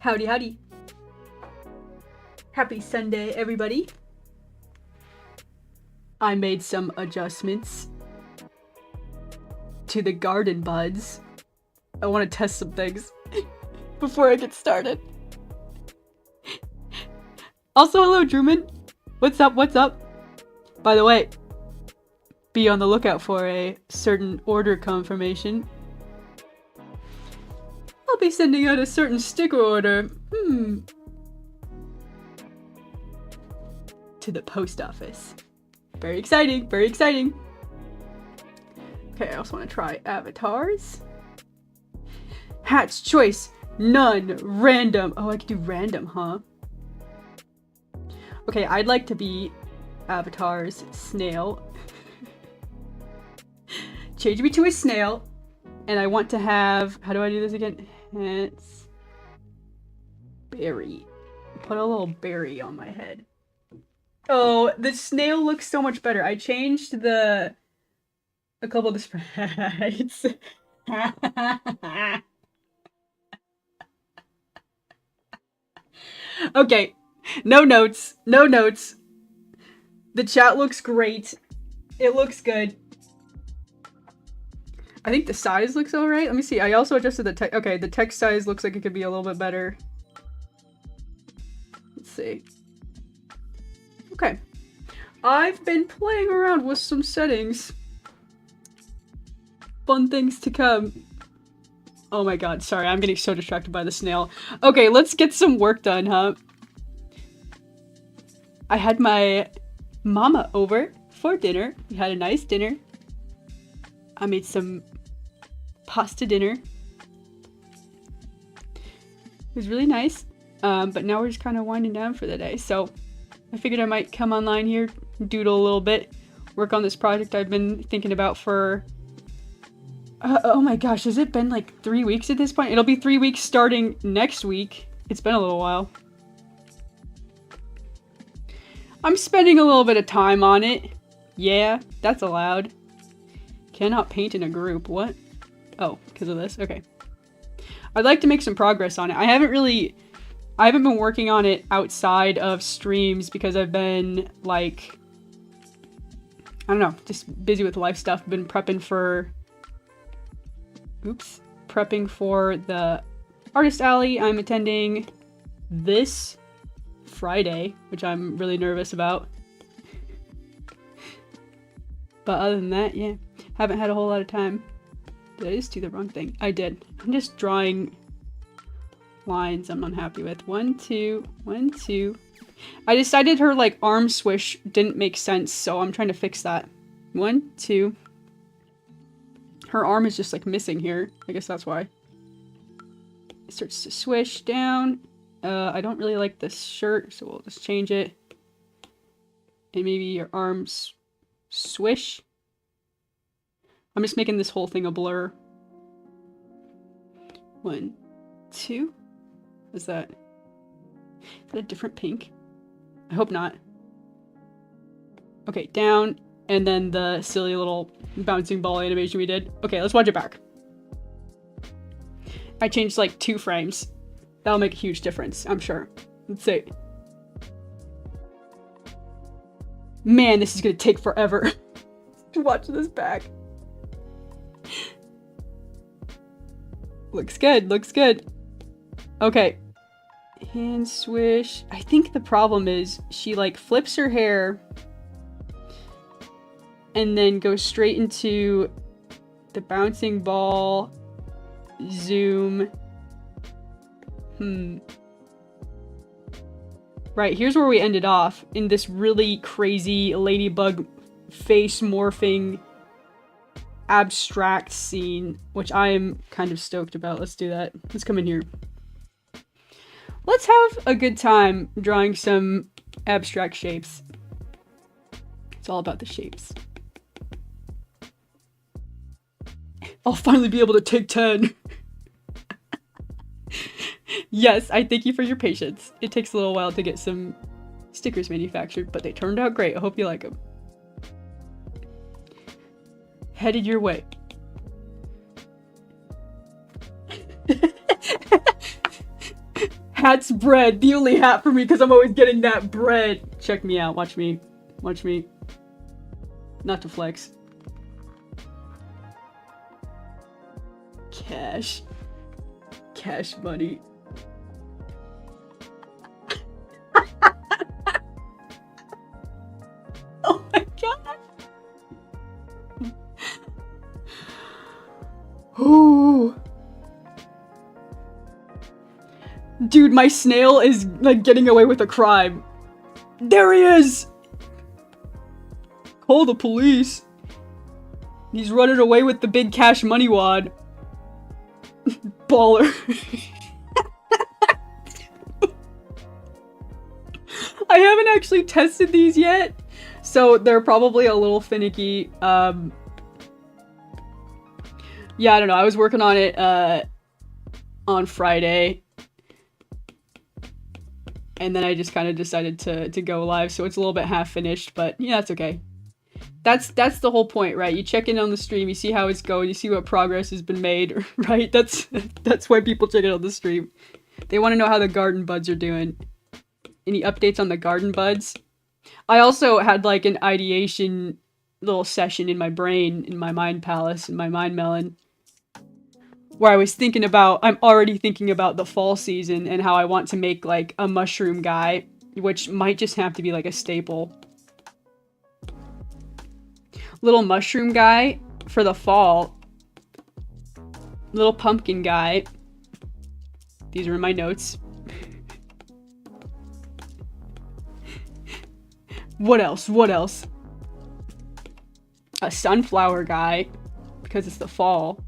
Howdy, howdy. Happy Sunday, everybody. I made some adjustments to the garden buds. I want to test some things before I get started. Also, hello, Drewman. What's up, what's up? By the way, be on the lookout for a certain order confirmation. I'll be sending out a certain sticker order. To the post office. Very exciting, very exciting. Okay, I also want to try avatars. Hatch choice, none, random. Oh, I could do random, huh? Okay, I'd like to be avatars snail. Change me to a snail. And I want to have, how do I do this again? It's berry. Put a little berry on my head. Oh, the snail looks so much better. I changed a couple of the sprites. Okay, no notes, no notes. The chat looks great. It looks good. I think the size looks alright. Let me see. I also adjusted the text. Okay, the text size looks like it could be a little bit better. Let's see. Okay. I've been playing around with some settings. Fun things to come. Oh my god, sorry. I'm getting so distracted by the snail. Okay, let's get some work done, huh? I had my mama over for dinner. We had a nice dinner. I made some pasta dinner. It was really nice. But now we're just kind of winding down for the day. So I figured I might come online here, doodle a little bit, work on this project I've been thinking about for... oh my gosh, has it been like 3 weeks at this point? It'll be 3 weeks starting next week. It's been a little while. I'm spending a little bit of time on it. Yeah, that's allowed. Cannot paint in a group. What? Oh, because of this? Okay. I'd like to make some progress on it. I haven't been working on it outside of streams because I've been, like, I don't know, just busy with life stuff. I've been prepping for the Artist Alley. I'm attending this Friday, which I'm really nervous about. But other than that, yeah. Haven't had a whole lot of time. Did I just do the wrong thing? I did. I'm just drawing lines I'm unhappy with. 1, 2, 1, 2. I decided her, like, arm swish didn't make sense, so I'm trying to fix that. 1, 2. Her arm is just, like, missing here. I guess that's why. It starts to swish down. I don't really like this shirt, so we'll just change it. And maybe your arms swish. I'm just making this whole thing a blur. 1, 2. Is that a different pink? I hope not. Okay, down, and then the silly little bouncing ball animation we did. Okay, let's watch it back. I changed like 2 frames. That'll make a huge difference, I'm sure. Let's see. Man, this is gonna take forever to watch this back. Looks good, looks good. Okay. Hand swish. I think the problem is she like flips her hair and then goes straight into the bouncing ball. Zoom. Right, here's where we ended off, in this really crazy Ladybug face morphing abstract scene, which I am kind of stoked about. Let's do that. Let's come in here. Let's have a good time drawing some abstract shapes. It's all about the shapes. I'll finally be able to take 10. Yes, I thank you for your patience. It takes a little while to get some stickers manufactured, but they turned out great. I hope you like them. Headed your way. hat's bread. The only hat for me because I'm always getting that bread. Check me out. Watch me. Watch me. Not to flex. Cash. Cash money. Oh my god. Ooh. Dude, my snail is like getting away with a crime. There he is! Call the police. He's running away with the big cash money wad. Baller. I haven't actually tested these yet, so they're probably a little finicky. Yeah, I don't know. I was working on it on Friday, and then I just kind of decided to go live, so it's a little bit half finished, but yeah, that's okay. That's the whole point, right? You check in on the stream, you see how it's going, you see what progress has been made, right? That's why people check in on the stream. They want to know how the garden buds are doing. Any updates on the garden buds? I also had like an ideation little session in my brain, in my mind palace, in my mind melon, where I was thinking about, I'm already thinking about the fall season and how I want to make like a mushroom guy, which might just have to be like a staple. Little mushroom guy for the fall. Little pumpkin guy. These are in my notes. What else? What else? A sunflower guy, because it's the fall.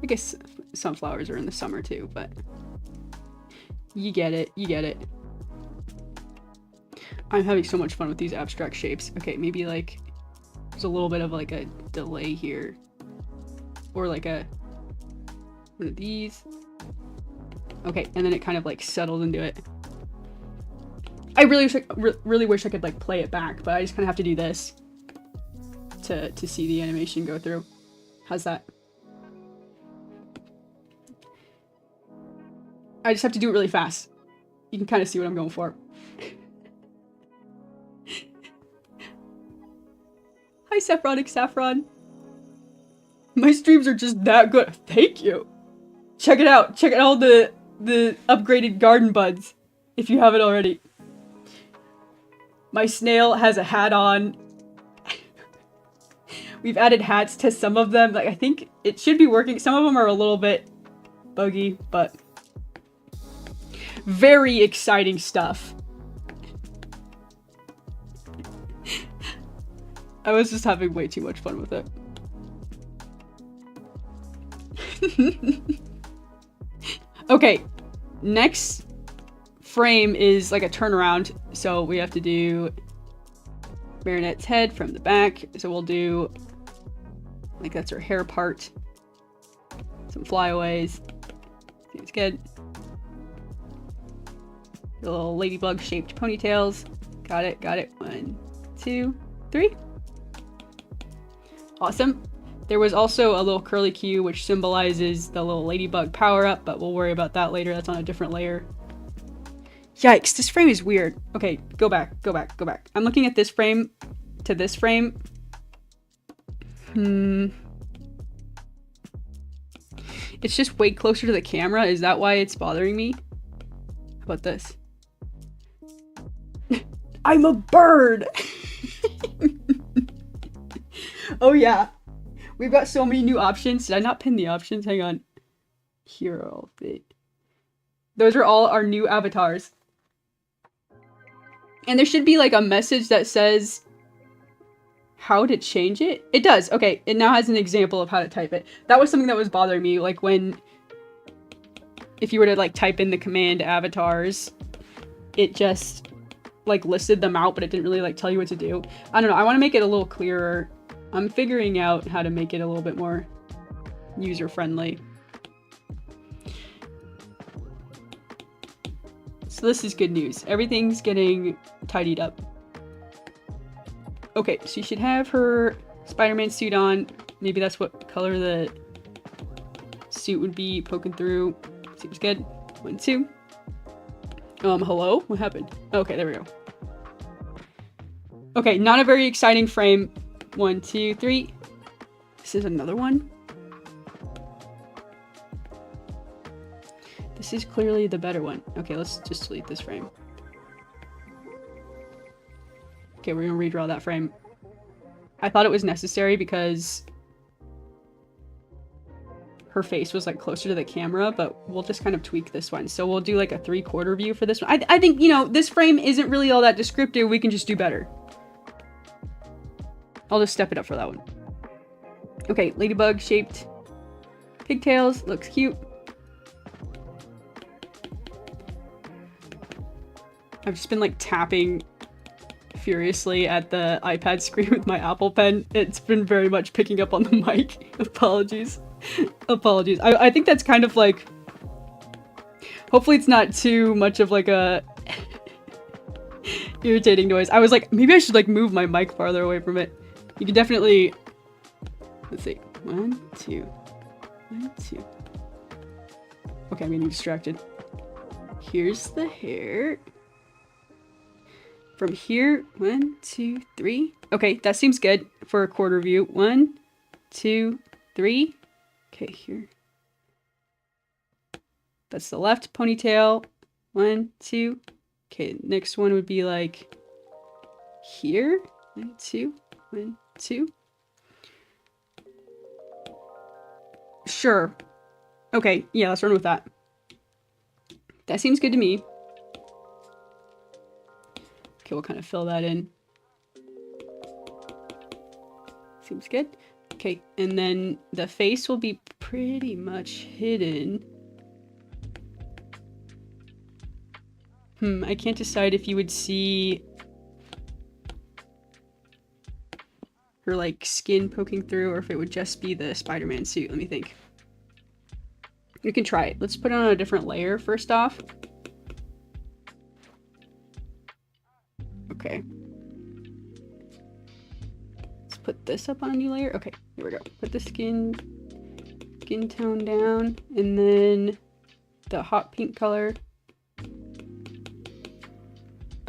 I guess sunflowers are in the summer too, but you get it, you get it. I'm having so much fun with these abstract shapes. Okay, maybe like there's a little bit of like a delay here, or like a one of these. Okay, and then it kind of like settled into it. I really wish I could like play it back, but I just kind of have to do this to see the animation go through. How's that? I just have to do it really fast. You can kind of see what I'm going for. Hi, Saffronic Saffron. My streams are just that good. Thank you. Check it out. Check out all the upgraded garden buds, if you haven't already. My snail has a hat on. We've added hats to some of them. Like, I think it should be working. Some of them are a little bit buggy, but very exciting stuff. I was just having way too much fun with it. Okay, next frame is like a turnaround, so we have to do Marinette's head from the back. So we'll do, like, that's her hair part. Some flyaways. Seems good. The little ladybug shaped ponytails. Got it, got it. 1, 2, 3. Awesome. There was also a little curly Q, which symbolizes the little ladybug power-up, but we'll worry about that later. That's on a different layer. Yikes, this frame is weird. Okay, go back, go back, go back. I'm looking at this frame to this frame. It's just way closer to the camera. Is that why it's bothering me? How about this? I'm a bird! Oh yeah. We've got so many new options. Did I not pin the options? Hang on. Hero fit. Those are all our new avatars. And there should be like a message that says how to change it. It does. Okay, it now has an example of how to type it. That was something that was bothering me. Like if you were to like type in the command avatars, it just like listed them out, but it didn't really like tell you what to do. I don't know. I want to make it a little clearer. I'm figuring out how to make it a little bit more user-friendly. So this is good news. Everything's getting tidied up. Okay, so you should have her Spider-Man suit on. Maybe that's what color the suit would be poking through. Seems good. 1, 2. Hello? What happened? Okay, there we go. Okay, not a very exciting frame. 1, 2, 3. This is another one. This is clearly the better one. Okay, let's just delete this frame. Okay, we're gonna redraw that frame. I thought it was necessary because her face was like closer to the camera, but we'll just kind of tweak this one. So we'll do like a 3/4 view for this one. I think, you know, this frame isn't really all that descriptive. We can just do better. I'll just step it up for that one. Okay, ladybug shaped pigtails. Looks cute. I've just been like tapping furiously at the iPad screen with my Apple Pen. It's been very much picking up on the mic. Apologies. Apologies. I think that's kind of like... Hopefully it's not too much of like a irritating noise. I was like, maybe I should like move my mic farther away from it. You can definitely... Let's see. 1, 2. 1, 2. Okay, I'm getting distracted. Here's the hair. From here, 1, 2, 3. Okay, that seems good for a quarter view. 1, 2, 3. Okay, here. That's the left ponytail. 1, 2. Okay, next one would be like here. 1, 2. 1, 2. Sure. Okay, yeah, let's run with that. That seems good to me. Okay, we'll kind of fill that in. Seems good. Okay, and then the face will be pretty much hidden. I can't decide if you would see her like skin poking through or if it would just be the Spider-Man suit. Let me think. You can try it. Let's put it on a different layer first off. Okay. Let's put this up on a new layer. Okay, here we go. Put the skin tone down, and then the hot pink color.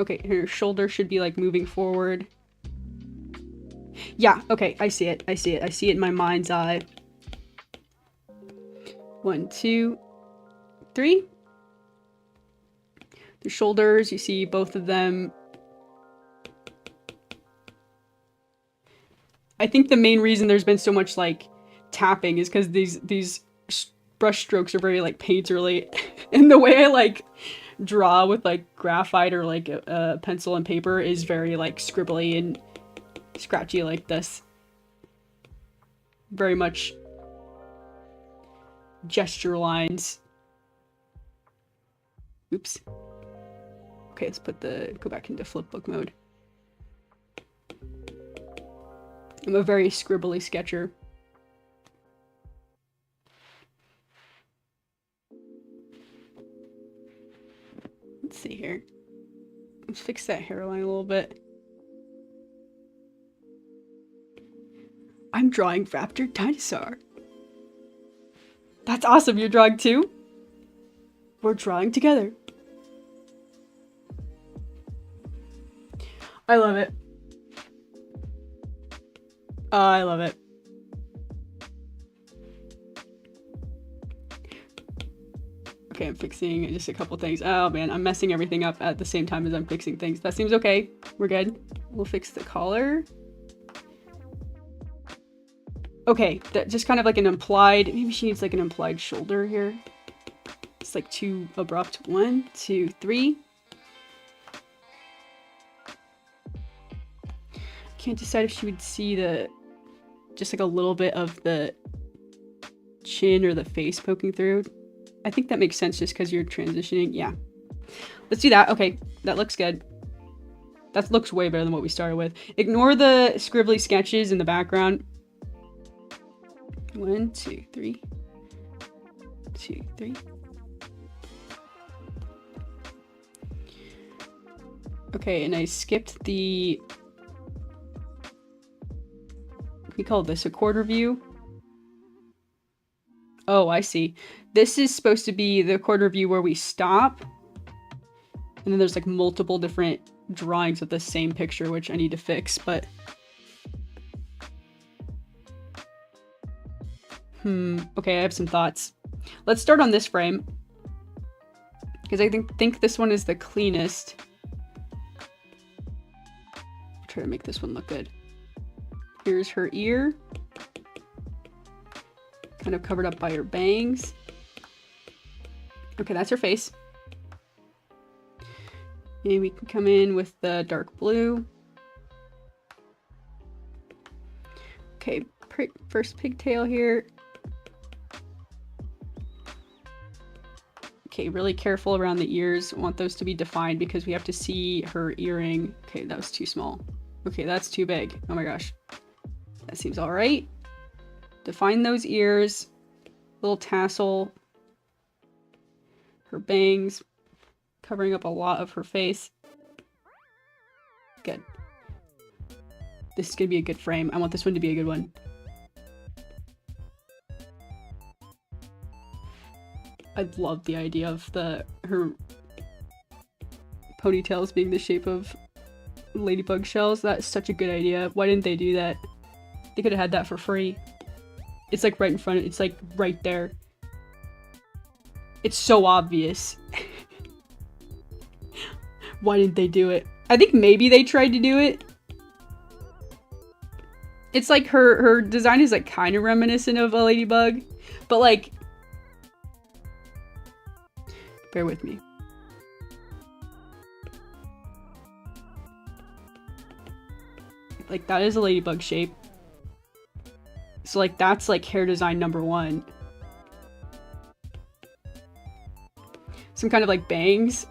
Okay, her shoulder should be like moving forward. Yeah, okay, I see it. I see it. I see it in my mind's eye. 1, 2, 3. The shoulders, you see both of them. I think the main reason there's been so much like tapping is because these brush strokes are very like painterly, and the way I like draw with like graphite or like a pencil and paper is very like scribbly and scratchy like this. Very much gesture lines. Oops. Okay, let's go back into flipbook mode. I'm a very scribbly sketcher. Let's see here. Let's fix that hairline a little bit. I'm drawing Raptor Dinosaur. That's awesome, you're drawing too? We're drawing together. I love it. I love it. Okay, I'm fixing just a couple things. Oh man, I'm messing everything up at the same time as I'm fixing things. That seems okay. We're good. We'll fix the collar. Okay, that just kind of like an implied, maybe she needs like an implied shoulder here. It's like too abrupt. 1, 2, 3. Can't decide if she would see just like a little bit of the chin or the face poking through. I think that makes sense just because you're transitioning. Yeah. Let's do that. Okay, that looks good. That looks way better than what we started with. Ignore the scribbly sketches in the background. 1, 2, 3. 2, 3. Okay, and I skipped the... We call this a quarter view. Oh, I see. This is supposed to be the corner view where we stop. And then there's like multiple different drawings of the same picture, which I need to fix, but... Okay, I have some thoughts. Let's start on this frame. Because I think this one is the cleanest. Try to make this one look good. Here's her ear. Kind of covered up by her bangs. Okay, that's her face. And we can come in with the dark blue. Okay, first pigtail here. Okay, really careful around the ears. I want those to be defined because we have to see her earring. Okay, that was too small. Okay, that's too big. Oh my gosh. That seems all right. Define those ears. Little tassel. Her bangs. Covering up a lot of her face. Good. This is gonna be a good frame. I want this one to be a good one. I love the idea of her ponytails being the shape of ladybug shells. That's such a good idea. Why didn't they do that? They could have had that for free. It's like right in front. It's like right there. It's so obvious. Why didn't they do it? I think maybe they tried to do it. It's like her design is like kind of reminiscent of a ladybug, but like, bear with me. Like that is a ladybug shape. So like that's like hair design number 1. Some kind of like bangs.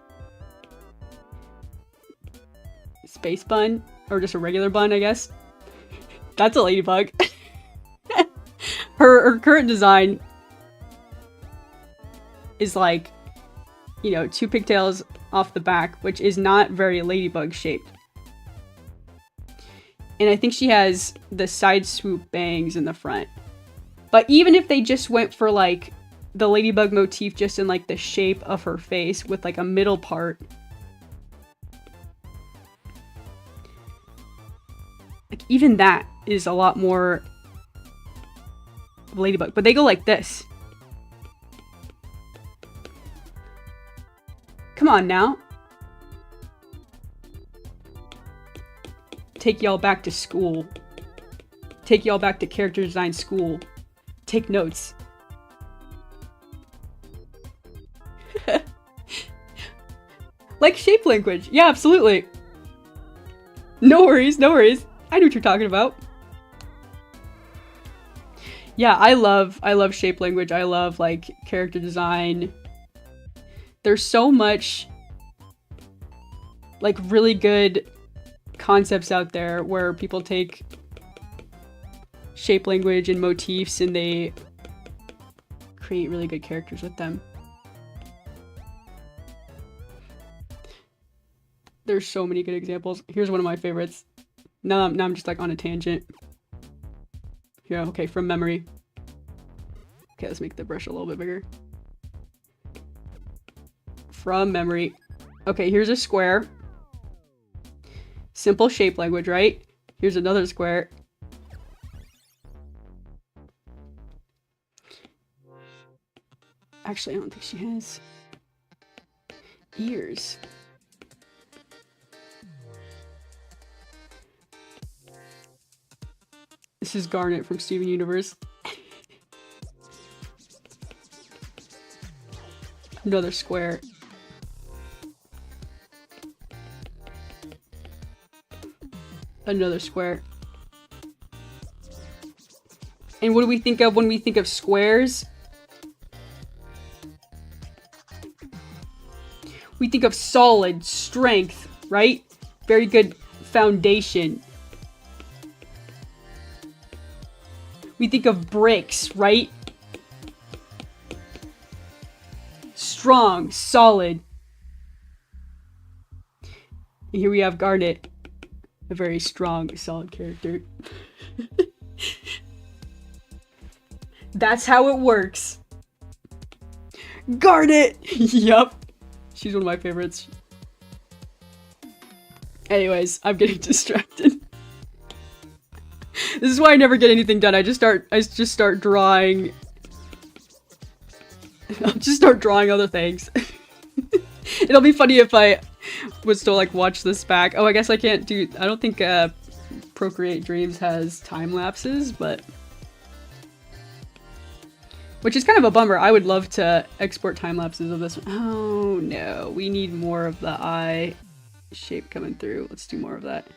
Space bun. Or just a regular bun, I guess. That's a ladybug. her current design is like, you know, 2 pigtails off the back, which is not very ladybug shaped. And I think she has the side swoop bangs in the front. But even if they just went for like the ladybug motif just in like the shape of her face with like a middle part, like even that is a lot more ladybug. But they go like this. Come on now. Take y'all back to school. Take y'all back to character design school. Take notes. Like shape language. Yeah, absolutely. No worries, no worries. I know what you're talking about. Yeah, I love shape language. I love like character design. There's so much like really good concepts out there where people take shape language and motifs and they create really good characters with them. There's so many good examples. Here's one of my favorites. Now I'm just like on a tangent. Yeah, okay, from memory. Okay, let's make the brush a little bit bigger. From memory. Okay, here's a square. Simple shape language, right? Here's another square. Actually, I don't think she has ears. This is Garnet from Steven Universe. Another square. Another square. And what do we think of when we think of squares? We think of solid, strength, right? Very good foundation. We think of bricks, right? Strong, solid. And here we have Garnet. A very strong, solid character. That's how it works. Garnet! Yup. She's one of my favorites. Anyways, I'm getting distracted. This is why I never get anything done. I just start drawing. I'll just start drawing other things. It'll be funny if I was to like watch this back. Oh, I guess I can't do. I don't think Procreate Dreams has time lapses, but which is kind of a bummer. I would love to export time lapses of this one. Oh no, we need more of the eye shape coming through. Let's do more of that.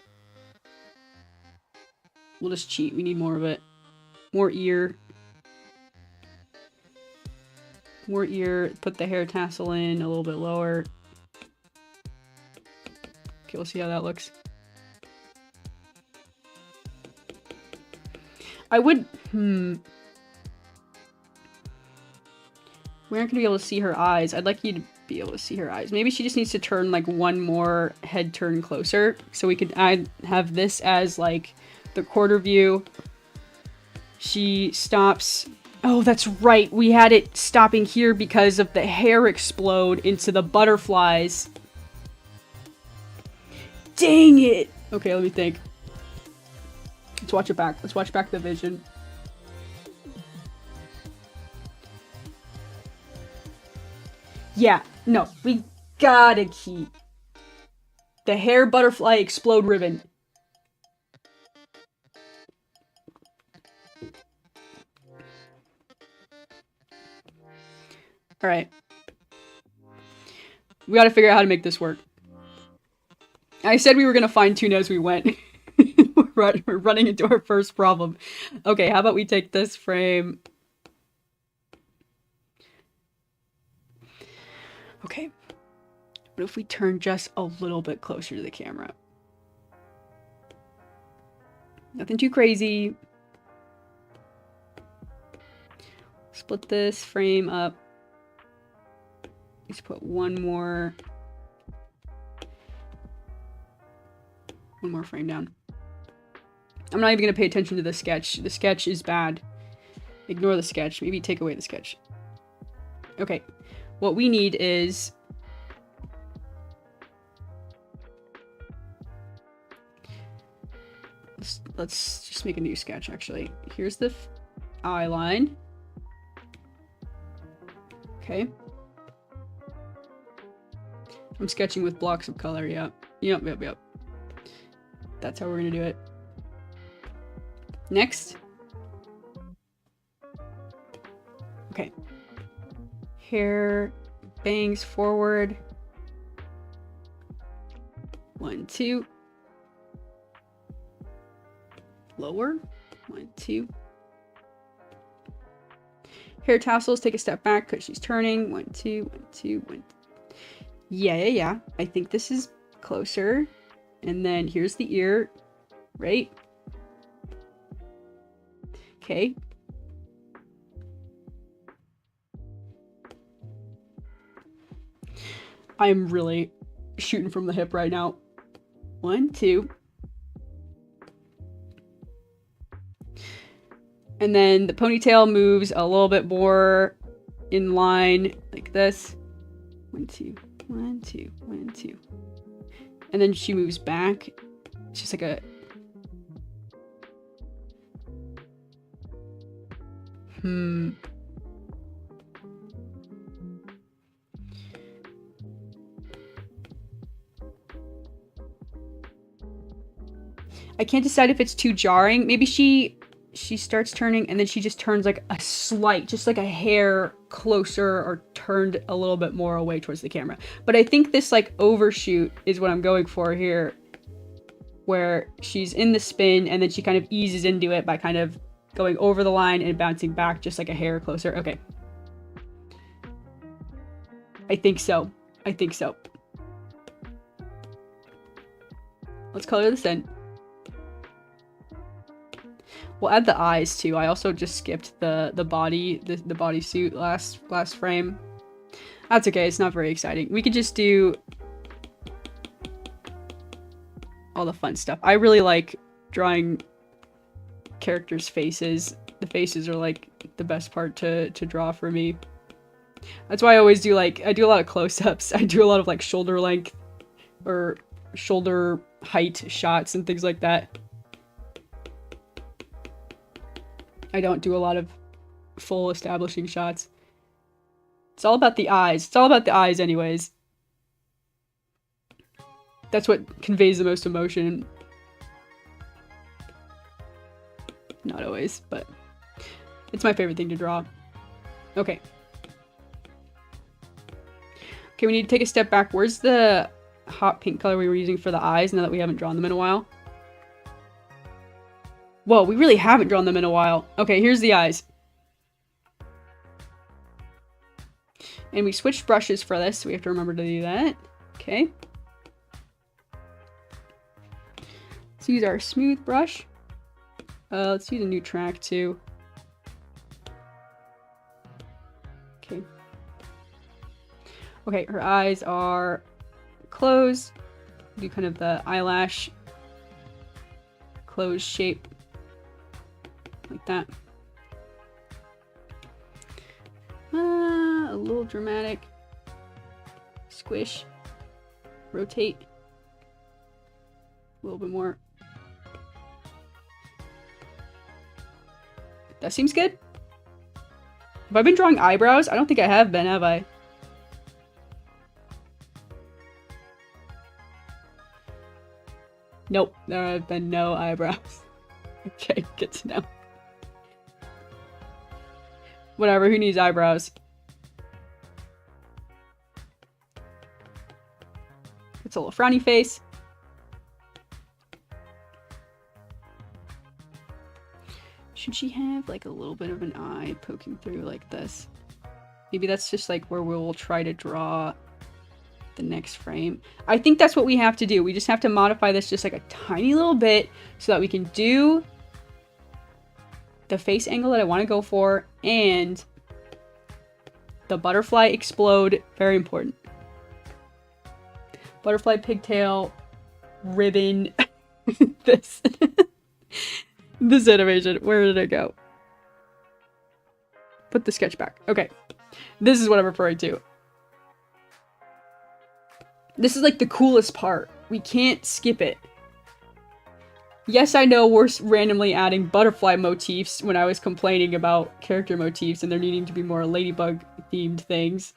We'll just cheat. We need more of it. More ear. More ear. Put the hair tassel in a little bit lower. Okay, we'll see how that looks. I would... We aren't gonna be able to see her eyes. I'd like you to be able to see her eyes. Maybe she just needs to turn like one more head turn closer. So we could have this as like the quarter view. She stops. Oh, that's right. We had it stopping here because of the hair explode into the butterflies. Dang it. Okay, let me think. Let's watch it back. Let's watch back the vision. Yeah, no, we gotta keep the hair butterfly explode ribbon. Alright. We gotta figure out how to make this work. I said we were gonna fine tune as we went. We're running into our first problem. Okay, how about we take this frame. Okay. What if we turn just a little bit closer to the camera? Nothing too crazy. Split this frame up. Let's put one more frame down. I'm not even gonna pay attention to the sketch. The sketch is bad. Ignore the sketch. Maybe take away the sketch. Okay. What we need is let's just make a new sketch actually. Here's the eye line. Okay. I'm sketching with blocks of color, yep. Yep. That's how we're gonna do it. Next. Okay. Hair bangs forward. 1, 2. Lower. 1, 2. Hair tassels, take a step back because she's turning. 1, 2, 1, 2, 1. Yeah. I think this is closer. And then here's the ear, right? Okay. I'm really shooting from the hip right now. 1, 2. And then the ponytail moves a little bit more in line like this. 1, 2, 1, 2, 1, 2. And then she moves back. It's just like a... I can't decide if it's too jarring. Maybe she starts turning and then she just turns like a slight, just like a hair closer or turned a little bit more away towards the camera. But I think this like overshoot is what I'm going for here, where she's in the spin and then she kind of eases into it by kind of going over the line and bouncing back just like a hair closer. Okay. I think so. Let's color this in. We'll add the eyes too. I also just skipped the body, the bodysuit last frame. That's okay, it's not very exciting. We could just do all the fun stuff. I really like drawing characters' faces. The faces are like the best part to draw for me. That's why I always do like, I do a lot of close-ups. I do a lot of like shoulder length or shoulder height shots and things like that. I don't do a lot of full establishing shots. It's all about the eyes. It's all about the eyes anyways. That's what conveys the most emotion. Not always, but it's my favorite thing to draw. Okay. Okay, we need to take a step back. Where's the hot pink color we were using for the eyes now that we haven't drawn them in a while? Whoa, we really haven't drawn them in a while. Okay, here's the eyes. And we switched brushes for this, so we have to remember to do that. Okay. Let's use our smooth brush. Let's use a new track too. Okay. Okay, her eyes are closed. Do kind of the eyelash closed shape. Like that. A little dramatic. Squish. Rotate. A little bit more. That seems good. Have I been drawing eyebrows? I don't think I have been, have I? Nope, there have been no eyebrows. Okay, good to know. Whatever, who needs eyebrows? It's a little frowny face. Should she have like a little bit of an eye poking through like this? Maybe that's just like where we'll try to draw the next frame. I think that's what we have to do. We just have to modify this just like a tiny little bit so that we can do the face angle that I want to go for and the butterfly explode. Very important. Butterfly pigtail ribbon. This. This animation. Where did it go? Put the sketch back. Okay. This is what I'm referring to. This is like the coolest part. We can't skip it. Yes, I know we're randomly adding butterfly motifs when I was complaining about character motifs and there needing to be more Ladybug themed things.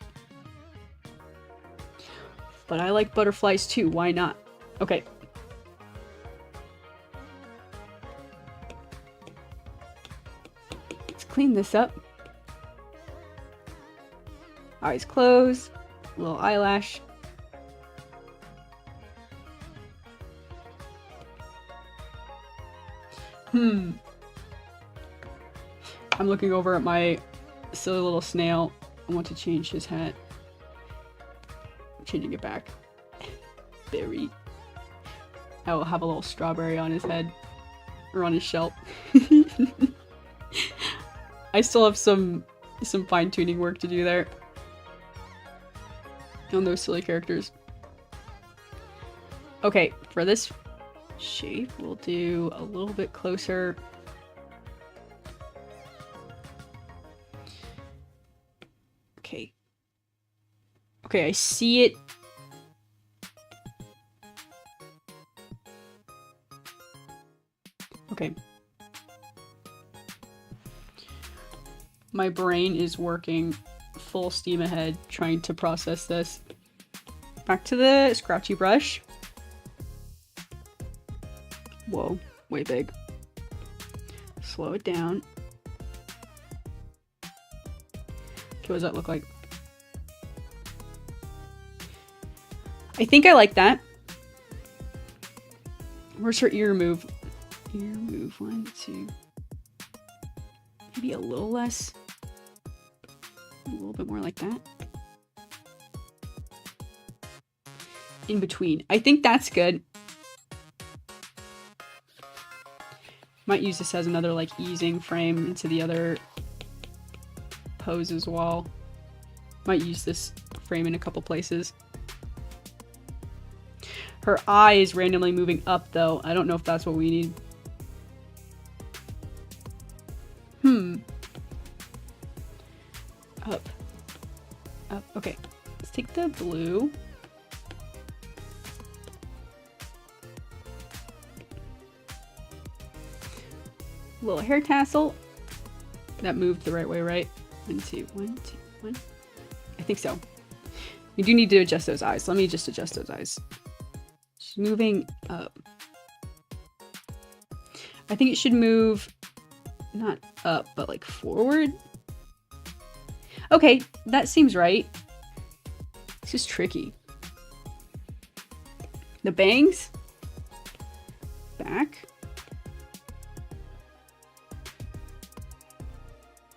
But I like butterflies too. Why not? Okay. Clean this up. Eyes closed. Little eyelash. I'm looking over at my silly little snail. I want to change his hat. I'm changing it back. Berry. I will have a little strawberry on his head. Or on his shell. I still have some fine-tuning work to do there. On those silly characters. Okay, for this shape, we'll do a little bit closer. Okay. Okay, I see it. Okay. My brain is working full steam ahead trying to process this. Back to the scratchy brush. Whoa, way big. Slow it down. Okay, what does that look like? I think I like that. Where's her ear move? Ear move, 1, 2. Maybe a little less. A little bit more like that. In between. I think that's good. Might use this as another like easing frame into the other pose as well. Might use this frame in a couple places. Her eye is randomly moving up though. I don't know if that's what we need. Up. up. Okay, let's take the blue. Little hair tassel. That moved the right way, right? 1, 2, 1, 2, 1. I think so. We do need to adjust those eyes. Let me just adjust those eyes. She's moving up. I think it should move not up, but like forward. Okay, that seems right. This is tricky. The bangs. Back.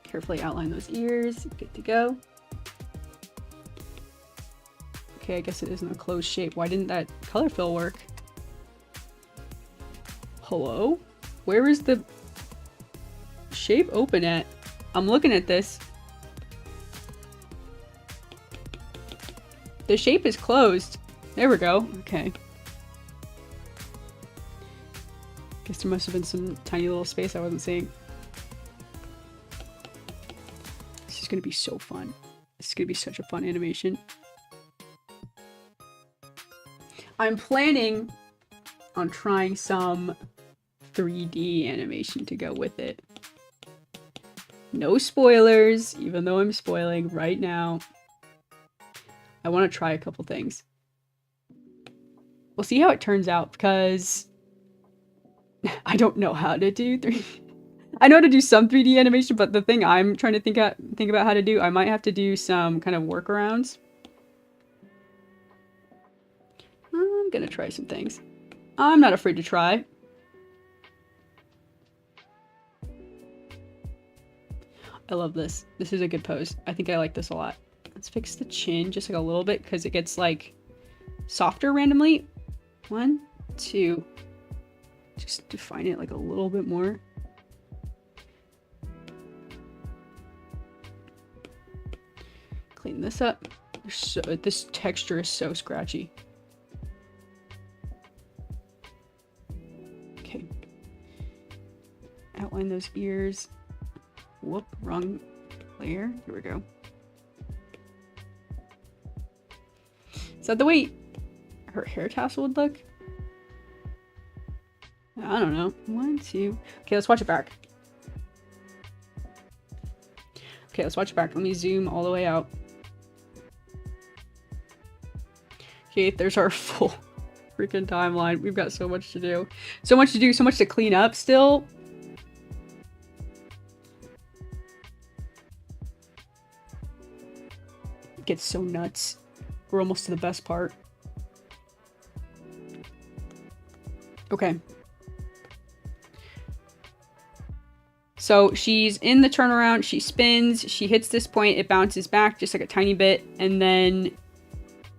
Carefully outline those ears. Good to go. Okay, I guess it isn't a closed shape. Why didn't that color fill work? Hello? Where is the shape open at? I'm looking at this. The shape is closed. There we go. Okay. Guess there must have been some tiny little space I wasn't seeing. This is gonna be so fun. This is gonna be such a fun animation. I'm planning on trying some 3D animation to go with it. No spoilers, even though I'm spoiling right now. I want to try a couple things. We'll see how it turns out, because I don't know how to do 3D. I know how to do some 3D animation, but the thing I'm trying to think about how to do, I might have to do some kind of workarounds. I'm gonna try some things. I'm not afraid to try. I love this. This is a good pose. I think I like this a lot. Let's fix the chin just like a little bit because it gets like softer randomly. 1, 2. Just define it like a little bit more. Clean this up. This texture is so scratchy. Okay. Outline those ears. Whoop, wrong layer. Here we go. Is that the way her hair tassel would look? I don't know. 1, 2. Okay, let's watch it back. Okay, let's watch it back. Let me zoom all the way out. Okay, there's our full freaking timeline. We've got so much to do. So much to do, so much to clean up still. It gets so nuts. We're almost to the best part. Okay. So she's in the turnaround, she spins, she hits this point, it bounces back just like a tiny bit, and then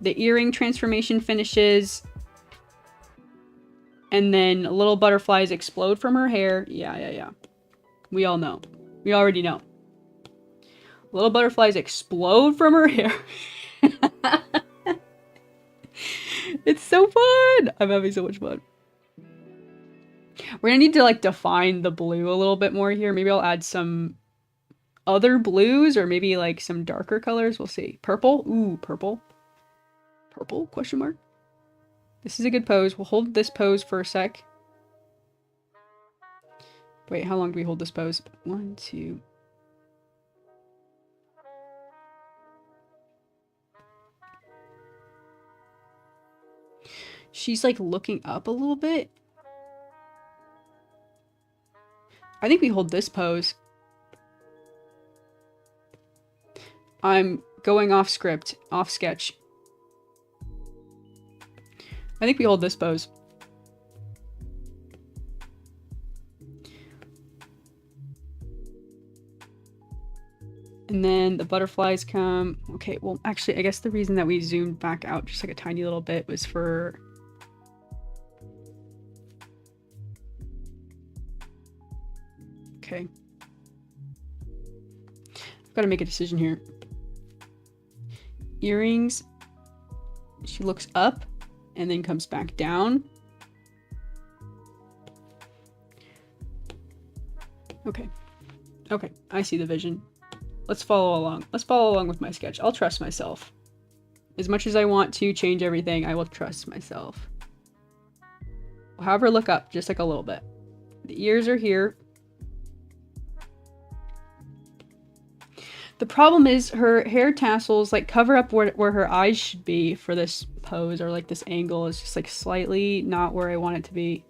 the earring transformation finishes, and then little butterflies explode from her hair. Yeah. We all know. We already know. Little butterflies explode from her hair. It's so fun! I'm having so much fun. We're gonna need to like define the blue a little bit more here. Maybe I'll add some other blues or maybe like some darker colors. We'll see. Purple? Ooh, purple. Purple? Question mark. This is a good pose. We'll hold this pose for a sec. Wait, how long do we hold this pose? 1, 2. She's like looking up a little bit. I think we hold this pose. I'm going off script, off sketch. I think we hold this pose. And then the butterflies come. Okay, well, actually, I guess the reason that we zoomed back out just like a tiny little bit was for... Okay. I've got to make a decision here. Earrings. She looks up and then comes back down. Okay. Okay, I see the vision. let's follow along. Let's follow along with my sketch. I'll trust myself. As much as I want to change everything, I will trust myself. I'll have her look up just like a little bit. The ears are here. The problem is her hair tassels like cover up where her eyes should be for this pose, or like this angle is just like slightly not where I want it to be.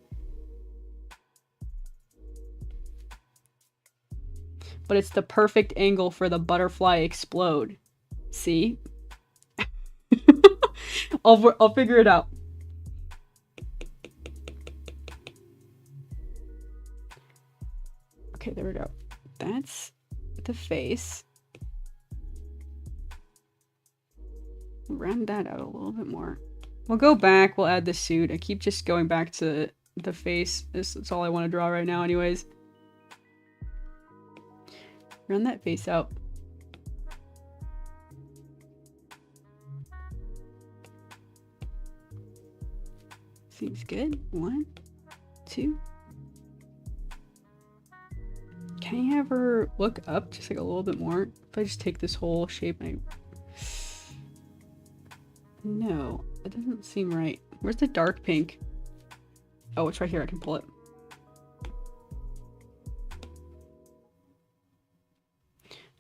But it's the perfect angle for the butterfly explode. See? I'll figure it out. Okay, there we go. That's the face. Round that out a little bit more. We'll go back, we'll add the suit. I keep just going back to the face. That's all I want to draw right now anyways. Round that face out. Seems good. 1, 2. Can I have her look up just like a little bit more? If I just take this whole shape and No, it doesn't seem right. Where's the dark pink? Oh, it's right here. I can pull it.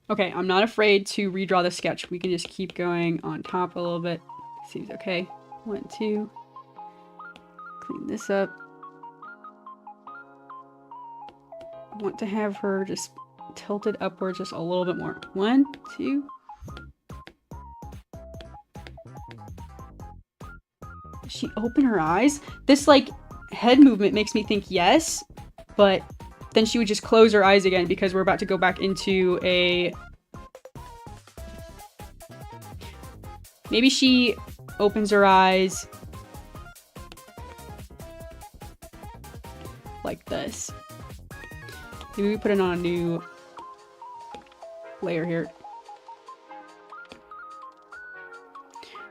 Okay, I'm not afraid to redraw the sketch. We can just keep going on top a little bit. Seems okay. 1, 2. Clean this up. I want to have her just tilted upwards just a little bit more. 1, 2. Does she open her eyes? This like head movement makes me think yes, but then she would just close her eyes again because we're about to go back into a... Maybe she opens her eyes like this. Maybe we put it on a new layer here.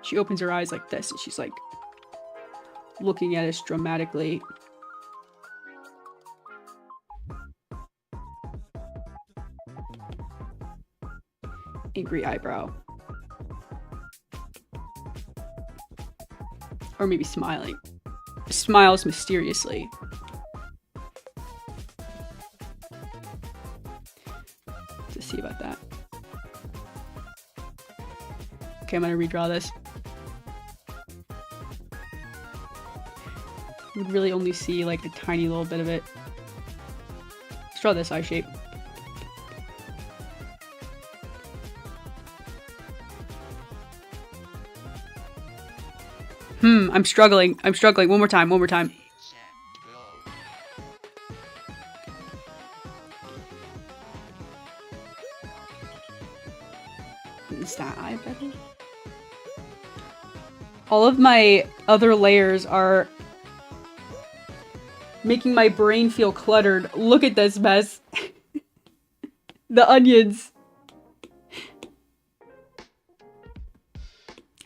She opens her eyes like this and she's like looking at us dramatically. Angry eyebrow. Or maybe smiling. Smiles mysteriously. Let's see about that. Okay, I'm gonna redraw this. You would really only see like a tiny little bit of it. Let's draw this eye shape. I'm struggling. I'm struggling. One more time. One more time. Is that eye better? All of my other layers are making my brain feel cluttered. Look at this mess. The onions.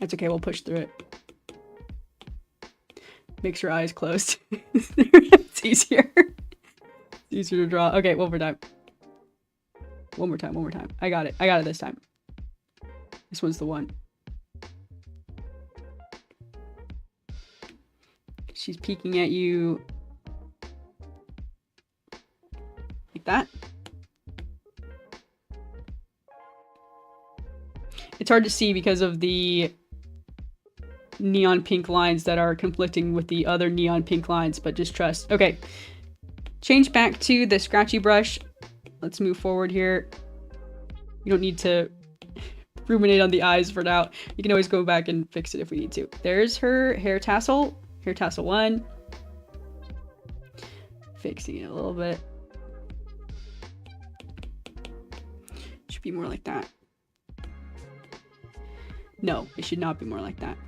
That's okay. We'll push through it. Makes her eyes closed. It's easier. It's easier to draw. Okay, one more time. One more time, one more time. I got it. I got it this time. This one's the one. She's peeking at you like that. It's hard to see because of the neon pink lines that are conflicting with the other neon pink lines, but just trust. Okay, change back to the scratchy brush. Let's move forward here. You don't need to ruminate on the eyes for now. You can always go back and fix it if we need to. There's her hair tassel. Hair tassel 1. Fixing it a little bit. Should be more like that. No, it should not be more like that.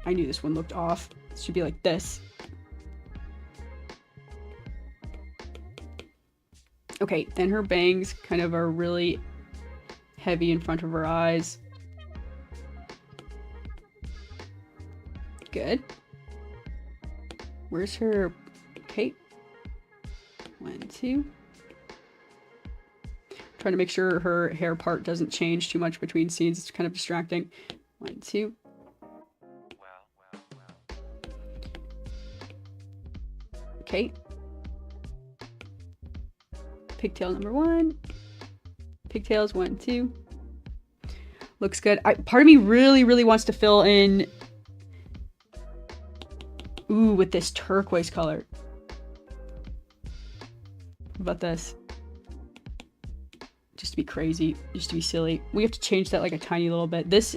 I knew this one looked off. It should be like this. Okay, then her bangs kind of are really heavy in front of her eyes. Good. Where's her cape? 1, 2. Trying to make sure her hair part doesn't change too much between scenes. It's kind of distracting. 1, 2. Okay. Pigtail number 1. Pigtails 1, 2. Looks good. Part of me really wants to fill in, ooh, with this turquoise color. What about this? Just to be crazy, just to be silly. We have to change that like a tiny little bit. This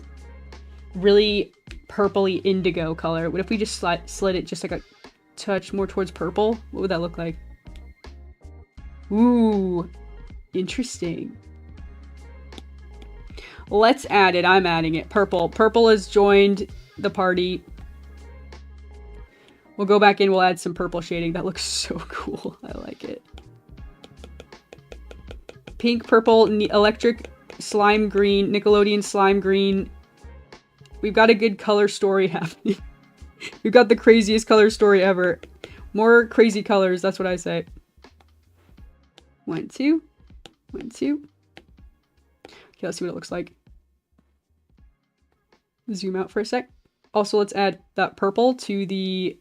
really purpley indigo color. What if we just slid it just like a touch more towards purple? What would that look like? Ooh, interesting. Let's add it. I'm adding it. Purple. Purple has joined the party. We'll go back in. We'll add some purple shading. That looks so cool. I like it. Pink, purple, electric, slime green, Nickelodeon slime green. We've got a good color story happening. We've got the craziest color story ever. More crazy colors. That's what I say. 1, 2. 1, 2. Okay, let's see what it looks like. Zoom out for a sec. Also, let's add that purple to the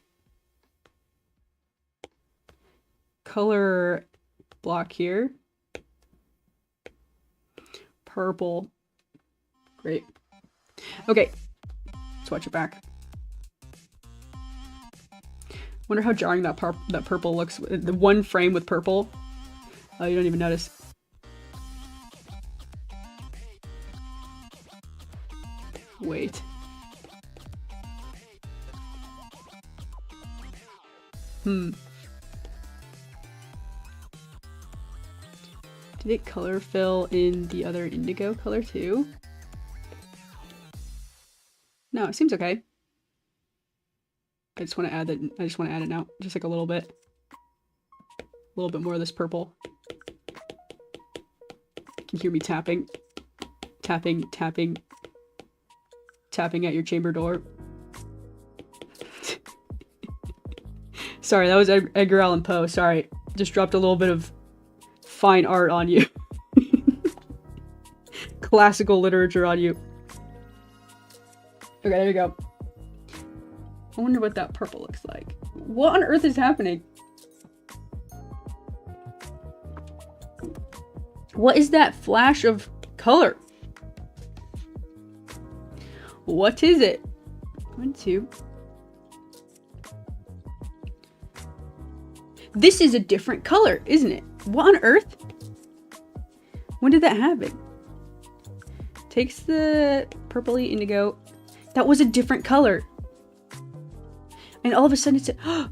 color block here. Purple. Great. Okay. Swatch it back. Wonder how jarring that purple looks. The one frame with purple. Oh, you don't even notice. Wait. Did it color fill in the other indigo color too? No, it seems okay. I just want to add that. I just want to add it now, just like a little bit. A little bit more of this purple. You can hear me tapping, tapping, tapping, tapping at your chamber door. Sorry, that was Edgar Allan Poe. Sorry, just dropped a little bit of fine art on you. Classical literature on you. Okay, there you go. I wonder what that purple looks like. What on earth is happening? What is that flash of color? What is it? 1, 2. This is a different color, isn't it? What on earth? When did that happen? Takes the purpley indigo. That was a different color. And all of a sudden it's a...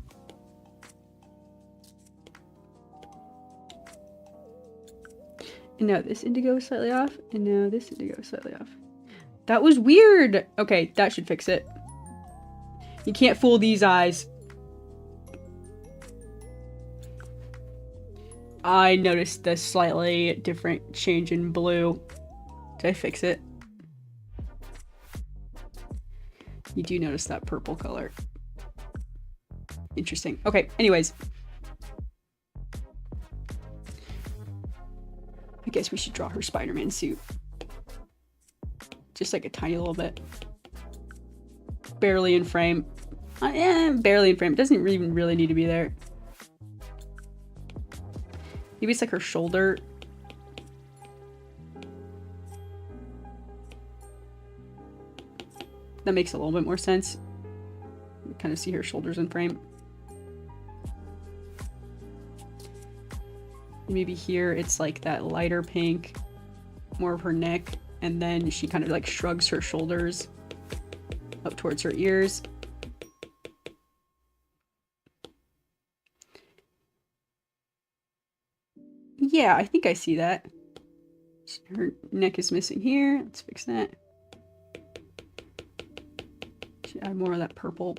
And now this indigo is slightly off. And now this indigo is slightly off. That was weird. Okay, that should fix it. You can't fool these eyes. I noticed the slightly different change in blue. Did I fix it? You do notice that purple color. Interesting. Okay, anyways. I guess we should draw her Spider-Man suit. Just like a tiny little bit. Barely in frame. Barely in frame. It doesn't even really need to be there. Maybe it's like her shoulder. That makes a little bit more sense. You kind of see her shoulders in frame. Maybe here it's like that lighter pink, more of her neck, and then she kind of like shrugs her shoulders up towards her ears. Yeah, I think I see that. Her neck is missing here. Let's fix that. Should add more of that purple.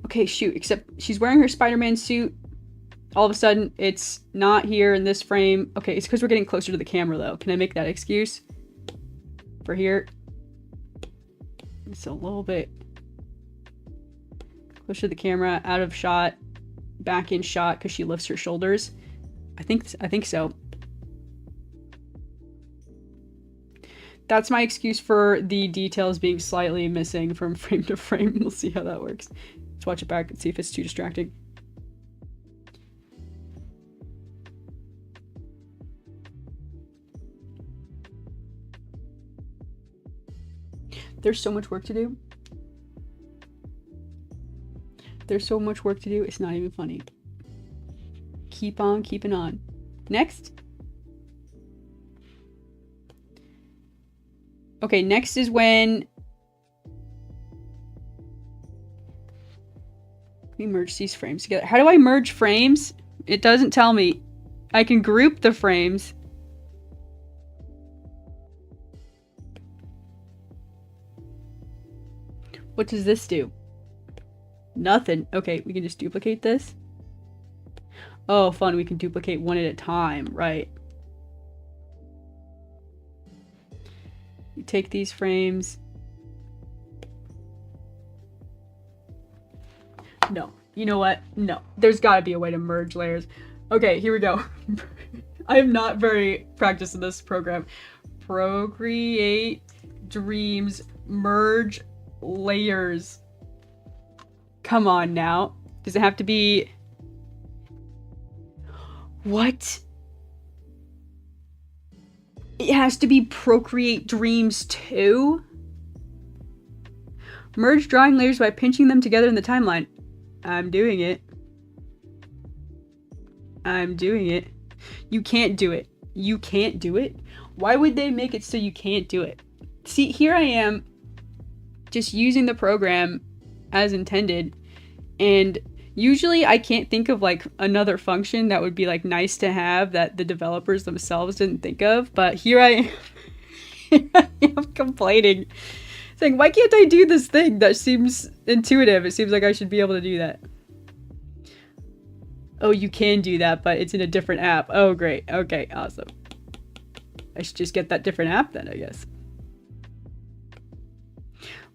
Okay, shoot, except she's wearing her Spider-Man suit. All of a sudden, it's not here in this frame. Okay, it's because we're getting closer to the camera, though. Can I make that excuse? For here? It's a little bit Close to the camera, out of shot, back in shot because she lifts her shoulders. I think so. That's my excuse for the details being slightly missing from frame to frame. We'll see how that works. Let's watch it back and see if it's too distracting. There's so much work to do. There's so much work to do, it's not even funny. Keep on keeping on. Next. Okay, next is when we merge these frames together. How do I merge frames? It doesn't tell me. I can group the frames. What does this do? Nothing. Okay, we can just duplicate this. Oh, fun. We can duplicate one at a time. Right. You take these frames. No. You know what? No. There's got to be a way to merge layers. Okay, here we go. I am not very practiced in this program. Procreate dreams. Merge layers. Come on now. Does it have to be... What? It has to be Procreate Dreams 2? Merge drawing layers by pinching them together in the timeline. I'm doing it. I'm doing it. You can't do it. You can't do it? Why would they make it so you can't do it? See, here I am just using the program as intended, and usually I can't think of like another function that would be like nice to have that the developers themselves didn't think of, but here I am complaining, saying, why can't I do this thing that seems intuitive? It seems like I should be able to do that. Oh, you can do that, but it's in a different app. Oh, great. Okay, awesome. I should just get that different app then, I guess.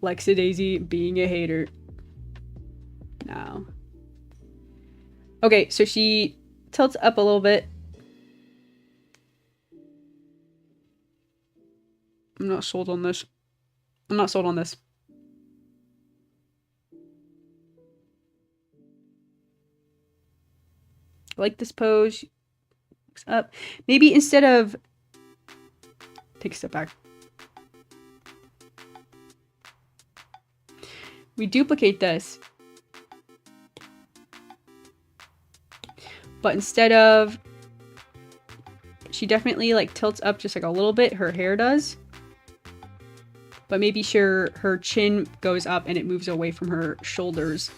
Lexadaisy being a hater. Now. Okay, so she tilts up a little bit. I'm not sold on this. I'm not sold on this. I like this pose. Looks up. Maybe instead of... Take a step back. We duplicate this. But instead of... She definitely like tilts up just like a little bit. Her hair does. But maybe sure her chin goes up and it moves away from her shoulders.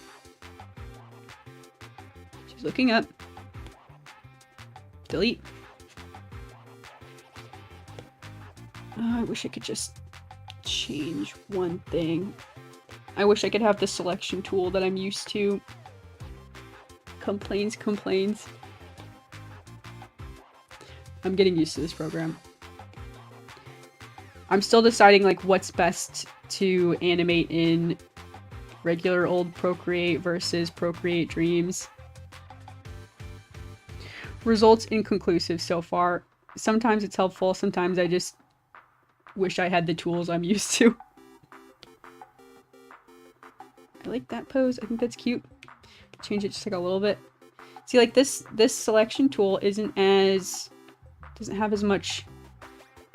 She's looking up. Delete. Oh, I wish I could just change one thing. I wish I could have the selection tool that I'm used to. Complains. I'm getting used to this program. I'm still deciding like what's best to animate in regular old Procreate versus Procreate Dreams. Results inconclusive so far. Sometimes it's helpful, sometimes I just wish I had the tools I'm used to. I like that pose. I think that's cute. Change it just like a little bit. See, like this selection tool doesn't have as much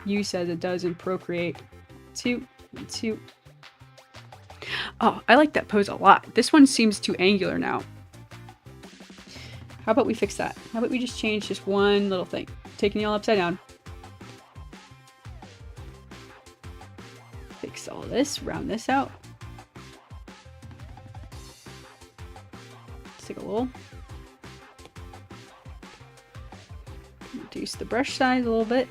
use as it does in Procreate. Two. Oh, I like that pose a lot. This one seems too angular now. How about we fix that? How about we just change just one little thing? Taking y'all upside down. Fix all this, round this out. Let's take a little. Reduce the brush size a little bit.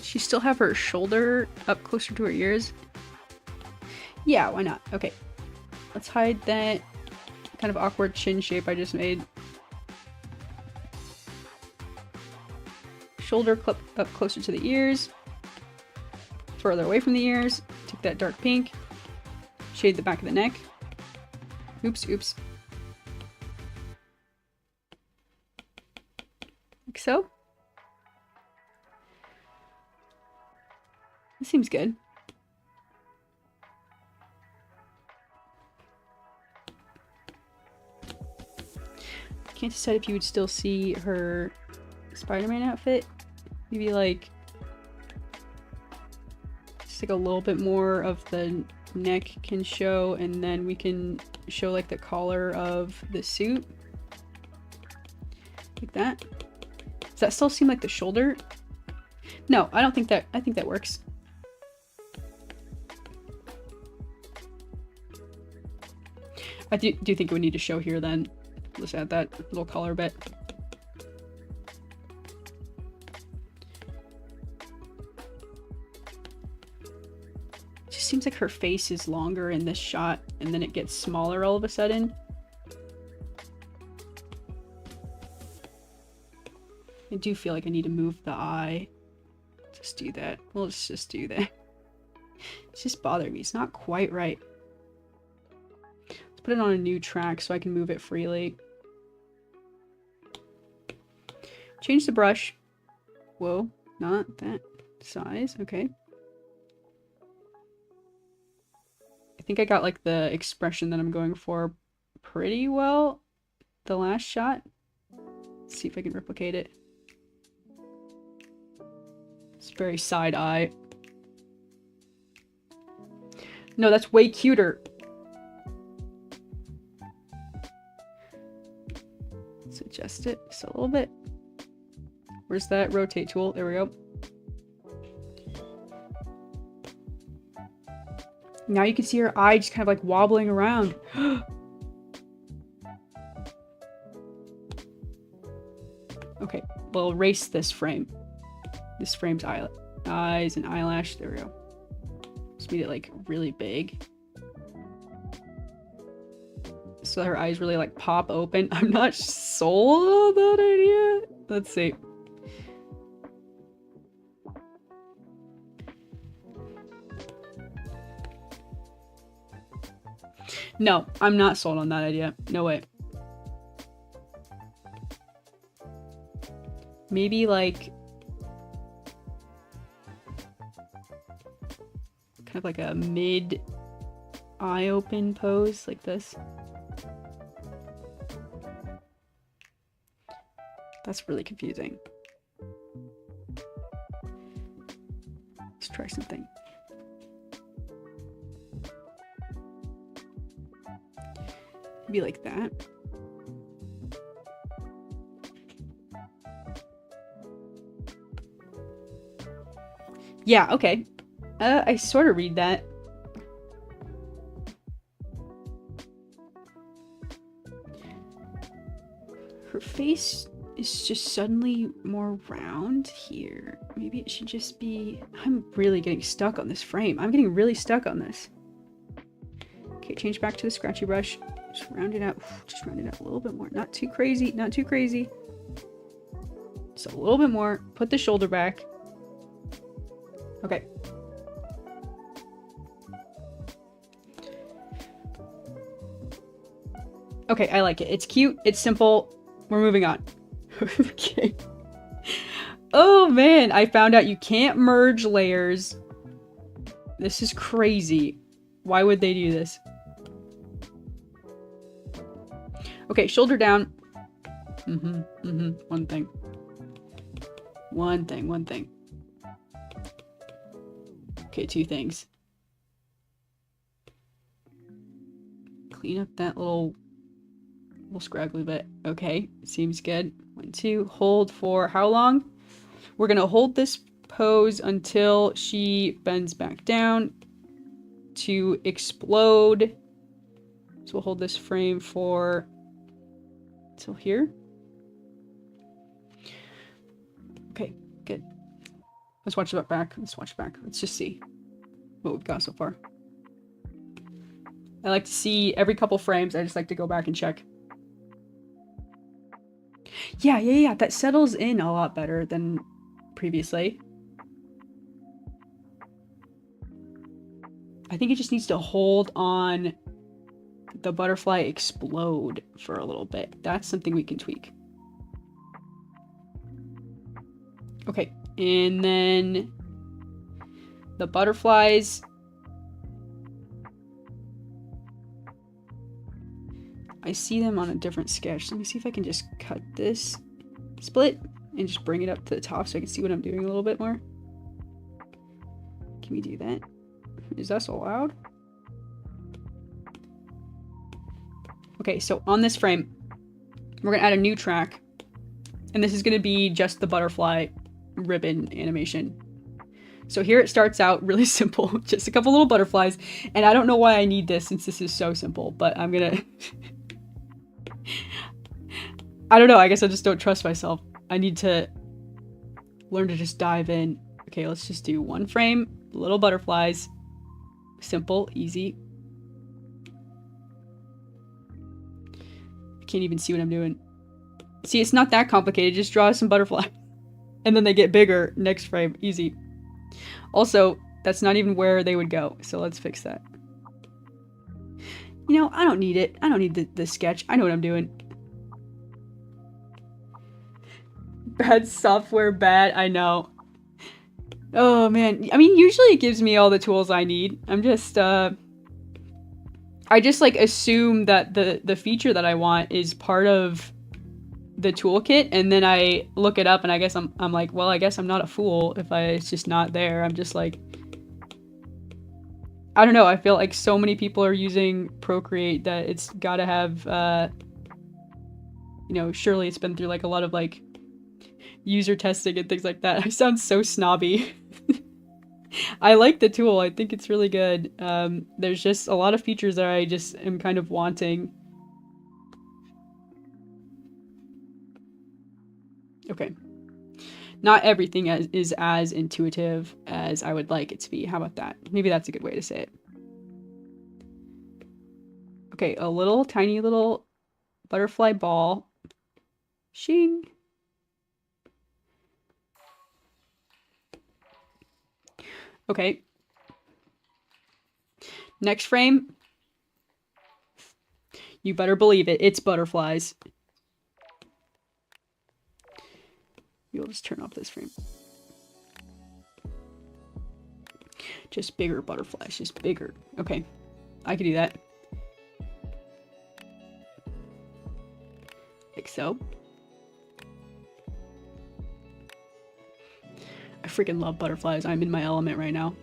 She still have her shoulder up closer to her ears. Yeah, why not? Okay. Let's hide that kind of awkward chin shape I just made. Shoulder clip up closer to the ears. further away from the ears. Took that dark pink. Shade the back of the neck. Oops, oops. Like so. This seems good. Can't decide if you would still see her Spider-Man outfit. Maybe like just like a little bit more of the neck can show, and then we can show like the collar of the suit. Like that. Does that still seem like the shoulder? No, I don't think that, I think that works. I do think it would need to show here then. Let's add that little collar bit. It just seems like her face is longer in this shot, and then it gets smaller all of a sudden. I do feel like I need to move the eye. Just do that. Well, let's just do that. It's just bothering me. It's not quite right. Let's put it on a new track so I can move it freely. Change the brush. Whoa, not that size. Okay. I think I got like the expression that I'm going for pretty well the last shot. Let's see if I can replicate it. It's very side eye. No, that's way cuter. Let's adjust it just a little bit. Where's that rotate tool? There we go. Now you can see her eye just kind of like wobbling around. Okay, we'll erase this frame. This frame's eyes and eyelash. There we go. Just made it like really big. So her eyes really like pop open. I'm not sold on that idea. Let's see. No, I'm not sold on that idea. No way. Maybe like kind of like a mid eye open pose like this. That's really confusing. Let's try something. Maybe like that. Yeah, okay. I sort of read that. Her face is just suddenly more round here. Maybe it should just be... I'm really getting stuck on this frame. I'm getting really stuck on this. Okay, change back to the scratchy brush. Just round it out. Just round it out a little bit more. Not too crazy. Not too crazy. Just a little bit more. Put the shoulder back. Okay. Okay, I like it. It's cute. It's simple. We're moving on. Okay. Oh man, I found out you can't merge layers. This is crazy. Why would they do this? Okay, shoulder down. One thing. One thing. Okay, two things. Clean up that little scraggly bit. Okay, seems good. 1, 2, hold for how long? We're gonna hold this pose until she bends back down to explode. So we'll hold this frame for till here. Okay, good. Let's watch it back. Let's watch it back. Let's just see what we've got so far. I like to see every couple frames. I just like to go back and check. Yeah. That settles in a lot better than previously. I think it just needs to hold on the butterfly explode for a little bit. That's something we can tweak. Okay, and then the butterflies. I see them on a different sketch. Let me see if I can just cut this split and just bring it up to the top so I can see what I'm doing a little bit more. Can we do that? Is that allowed? Okay, so on this frame, we're gonna add a new track. And this is gonna be just the butterfly ribbon animation. So here it starts out really simple, just a couple little butterflies. And I don't know why I need this since this is so simple, but I'm gonna... I don't know, I guess I just don't trust myself. I need to learn to just dive in. Okay, let's just do one frame, little butterflies. Simple, easy. I can't even see what I'm doing. See, it's not that complicated, just draw some butterfly. And then they get bigger next frame, easy. Also, that's not even where they would go, so let's fix that. You know, I don't need it. I don't need the sketch. I know what I'm doing. Bad software, bad. I know. Oh, man. I mean, usually it gives me all the tools I need. I'm just, I just, like, assume that the feature that I want is part of the toolkit, and then I look it up, and I guess I'm like, well, I guess I'm not a fool if it's just not there. I'm just like... I don't know, I feel like so many people are using Procreate that it's gotta have, you know, surely it's been through, like, a lot of, like, user testing and things like that. I sound so snobby. I like the tool. I think it's really good. There's just a lot of features that I just am kind of wanting. Okay. Not everything is as intuitive as I would like it to be. How about that? Maybe that's a good way to say it. Okay, a little tiny little butterfly ball. Shing. Okay. Next frame. You better believe it. It's butterflies. You'll just turn off this frame. Just bigger butterflies. Just bigger. Okay. I can do that. Like so. I freaking love butterflies. I'm in my element right now.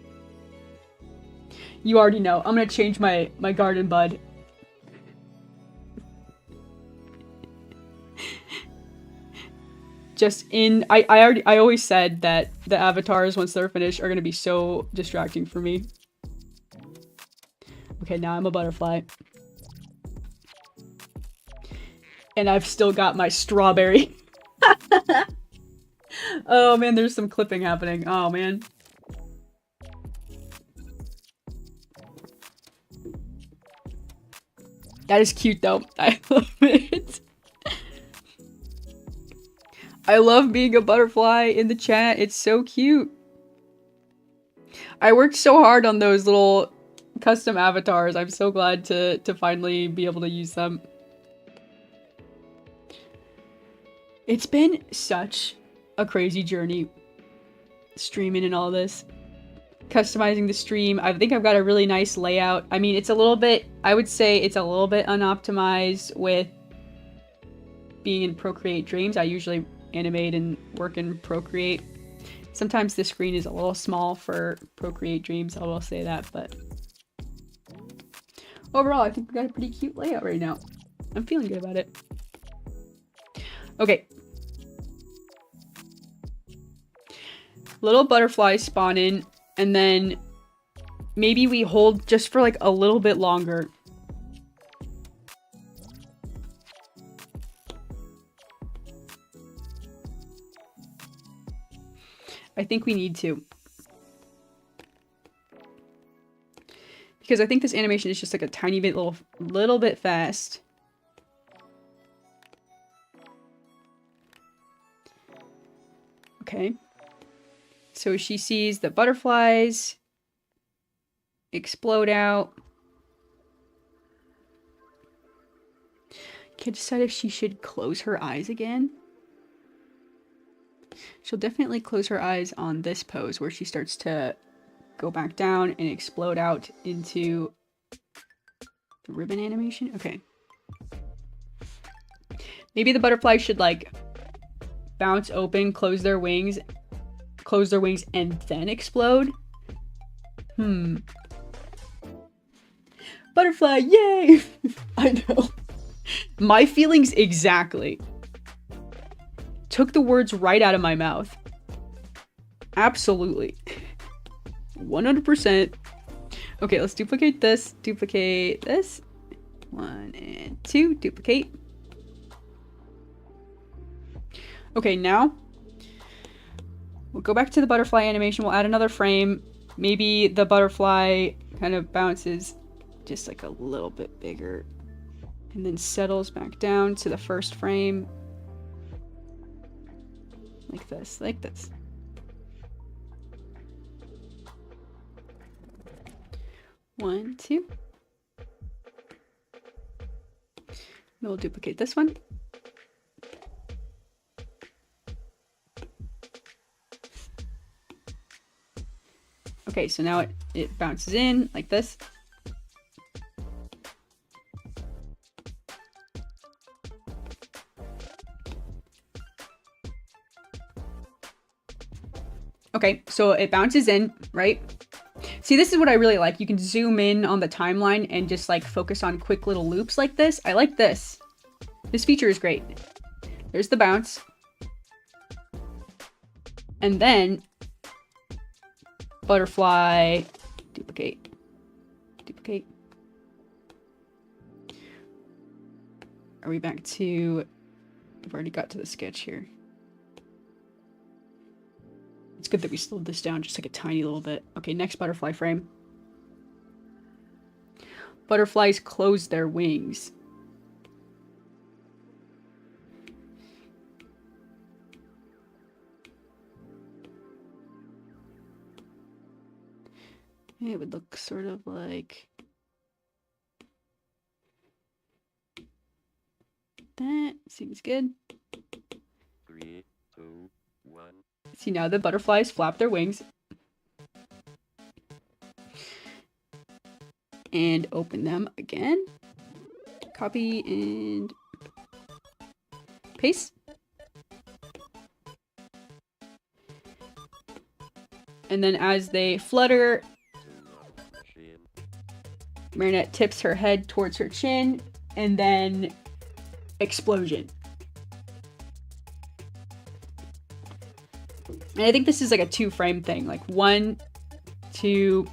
You already know. I'm gonna change my garden bud. Just in... I always said that the avatars, once they're finished, are gonna be so distracting for me. Okay, now I'm a butterfly. And I've still got my strawberry. Oh man, there's some clipping happening. Oh man. That is cute though. I love it. I love being a butterfly in the chat. It's so cute. I worked so hard on those little custom avatars. I'm so glad to finally be able to use them. It's been such a crazy journey streaming and all this. Customizing the stream. I think I've got a really nice layout. I mean, it's a little bit, I would say it's a little bit unoptimized with being in Procreate Dreams. I usually animate and work in Procreate. Sometimes the screen is a little small for Procreate Dreams, I will say that, but overall, I think we got a pretty cute layout right now. I'm feeling good about it. Okay. Little butterflies spawn in, and then maybe we hold just for like a little bit longer. I think we need to. Because I think this animation is just like a tiny bit, little bit fast. Okay. So she sees the butterflies. explode out. Can't decide if she should close her eyes again. She'll definitely close her eyes on this pose where she starts to go back down and explode out into the ribbon animation. Okay. Maybe the butterfly should like bounce open, close their wings, and then explode. Butterfly, yay! I know. My feelings exactly. Took the words right out of my mouth. Absolutely. 100%. Okay, let's duplicate this. 1 and 2, duplicate. Okay, now we'll go back to the butterfly animation. We'll add another frame. Maybe the butterfly kind of bounces just like a little bit bigger and then settles back down to the first frame. Like this, like this. One, two. Then we'll duplicate this one. Okay, so now it bounces in like this. Okay, so it bounces in, right? See, this is what I really like. You can zoom in on the timeline and just like focus on quick little loops like this. I like this. This feature is great. There's the bounce. And then butterfly, duplicate, duplicate. Are we back to, I've already got to the sketch here. It's good that we slowed this down just like a tiny little bit. Okay, next butterfly frame. Butterflies close their wings. It would look sort of like that. Seems good. 3, 2, 1. See, now the butterflies flap their wings. And open them again. Copy and paste. And then as they flutter, Marinette tips her head towards her chin, and then explosion. And I think this is like a 2-frame thing, like 1, 2,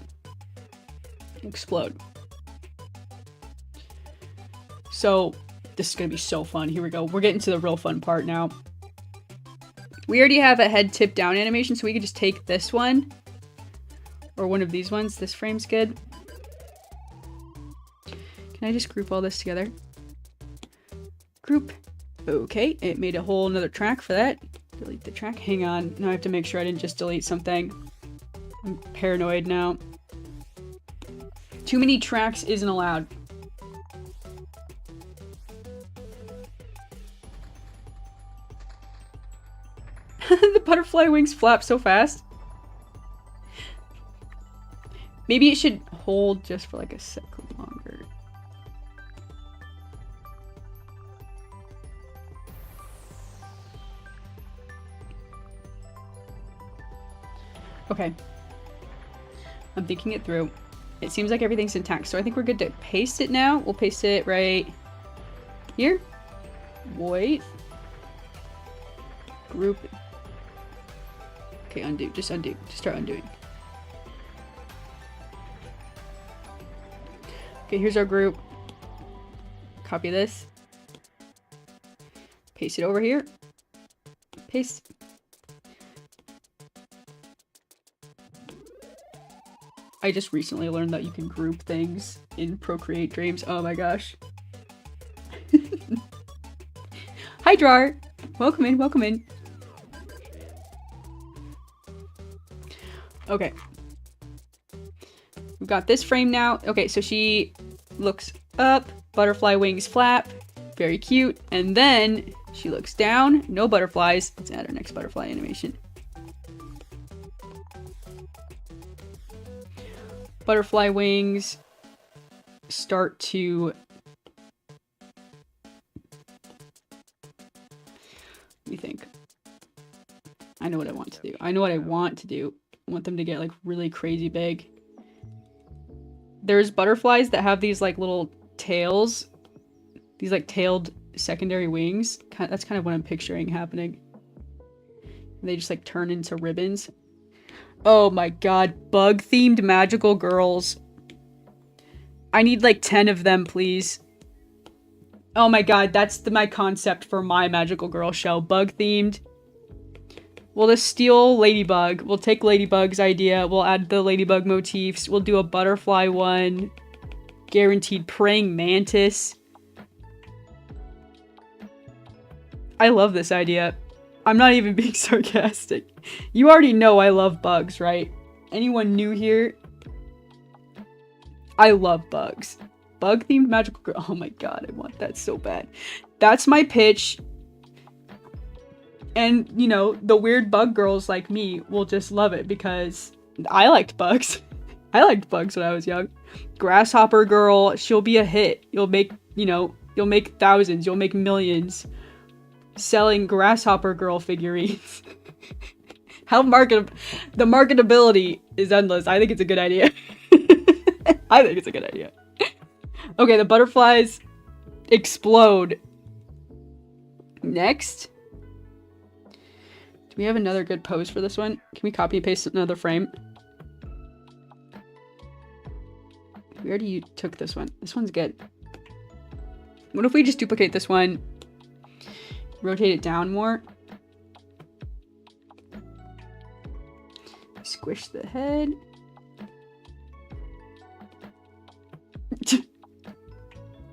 explode. So this is gonna be so fun. Here we go. We're getting to the real fun part now. We already have a head tip down animation, so we could just take this one or one of these ones. This frame's good. Can I just group all this together? Group. Okay, it made a whole nother track for that. Delete the track. Hang on. Now I have to make sure I didn't just delete something. I'm paranoid now. Too many tracks isn't allowed. The butterfly wings flap so fast. Maybe it should hold just for like a second longer. Okay. I'm thinking it through. It seems like everything's intact, so I think we're good to paste it now. We'll paste it right here. Wait. Group. Okay, undo. Just undo. Just start undoing. Okay, here's our group. Copy this. Paste it over here. Paste. I just recently learned that you can group things in Procreate Dreams. Oh my gosh. Hi, Drawer. Welcome in, welcome in. Okay. We got this frame now. Okay, so she looks up, butterfly wings flap, very cute. And then she looks down, no butterflies. Let's add our next butterfly animation. Butterfly wings start to... Let me think. I know what I want to do. I know what I want to do. I want them to get like really crazy big. There's butterflies that have these like little tails. These like tailed secondary wings. That's kind of what I'm picturing happening. They just like turn into ribbons. Oh my god, bug themed magical girls. I need like 10 of them, please. Oh my god, that's my concept for my magical girl show. Bug themed. We'll just steal Ladybug. We'll take Ladybug's idea. We'll add the Ladybug motifs. We'll do a butterfly one. Guaranteed praying mantis. I love this idea. I'm not even being sarcastic. You already know I love bugs, right? Anyone new here? I love bugs. Bug-themed magical girl. Oh my god, I want that so bad. That's my pitch. And, you know, the weird bug girls like me will just love it because I liked bugs. I liked bugs when I was young. Grasshopper girl, she'll be a hit. You'll make, you know, you'll make thousands. You'll make millions. Selling Grasshopper girl figurines. The marketability is endless. I think it's a good idea. I think it's a good idea. Okay, the butterflies explode. Next. Do we have another good pose for this one? Can we copy and paste another frame? We already took this one. This one's good. What if we just duplicate this one? Rotate it down more. Squish the head.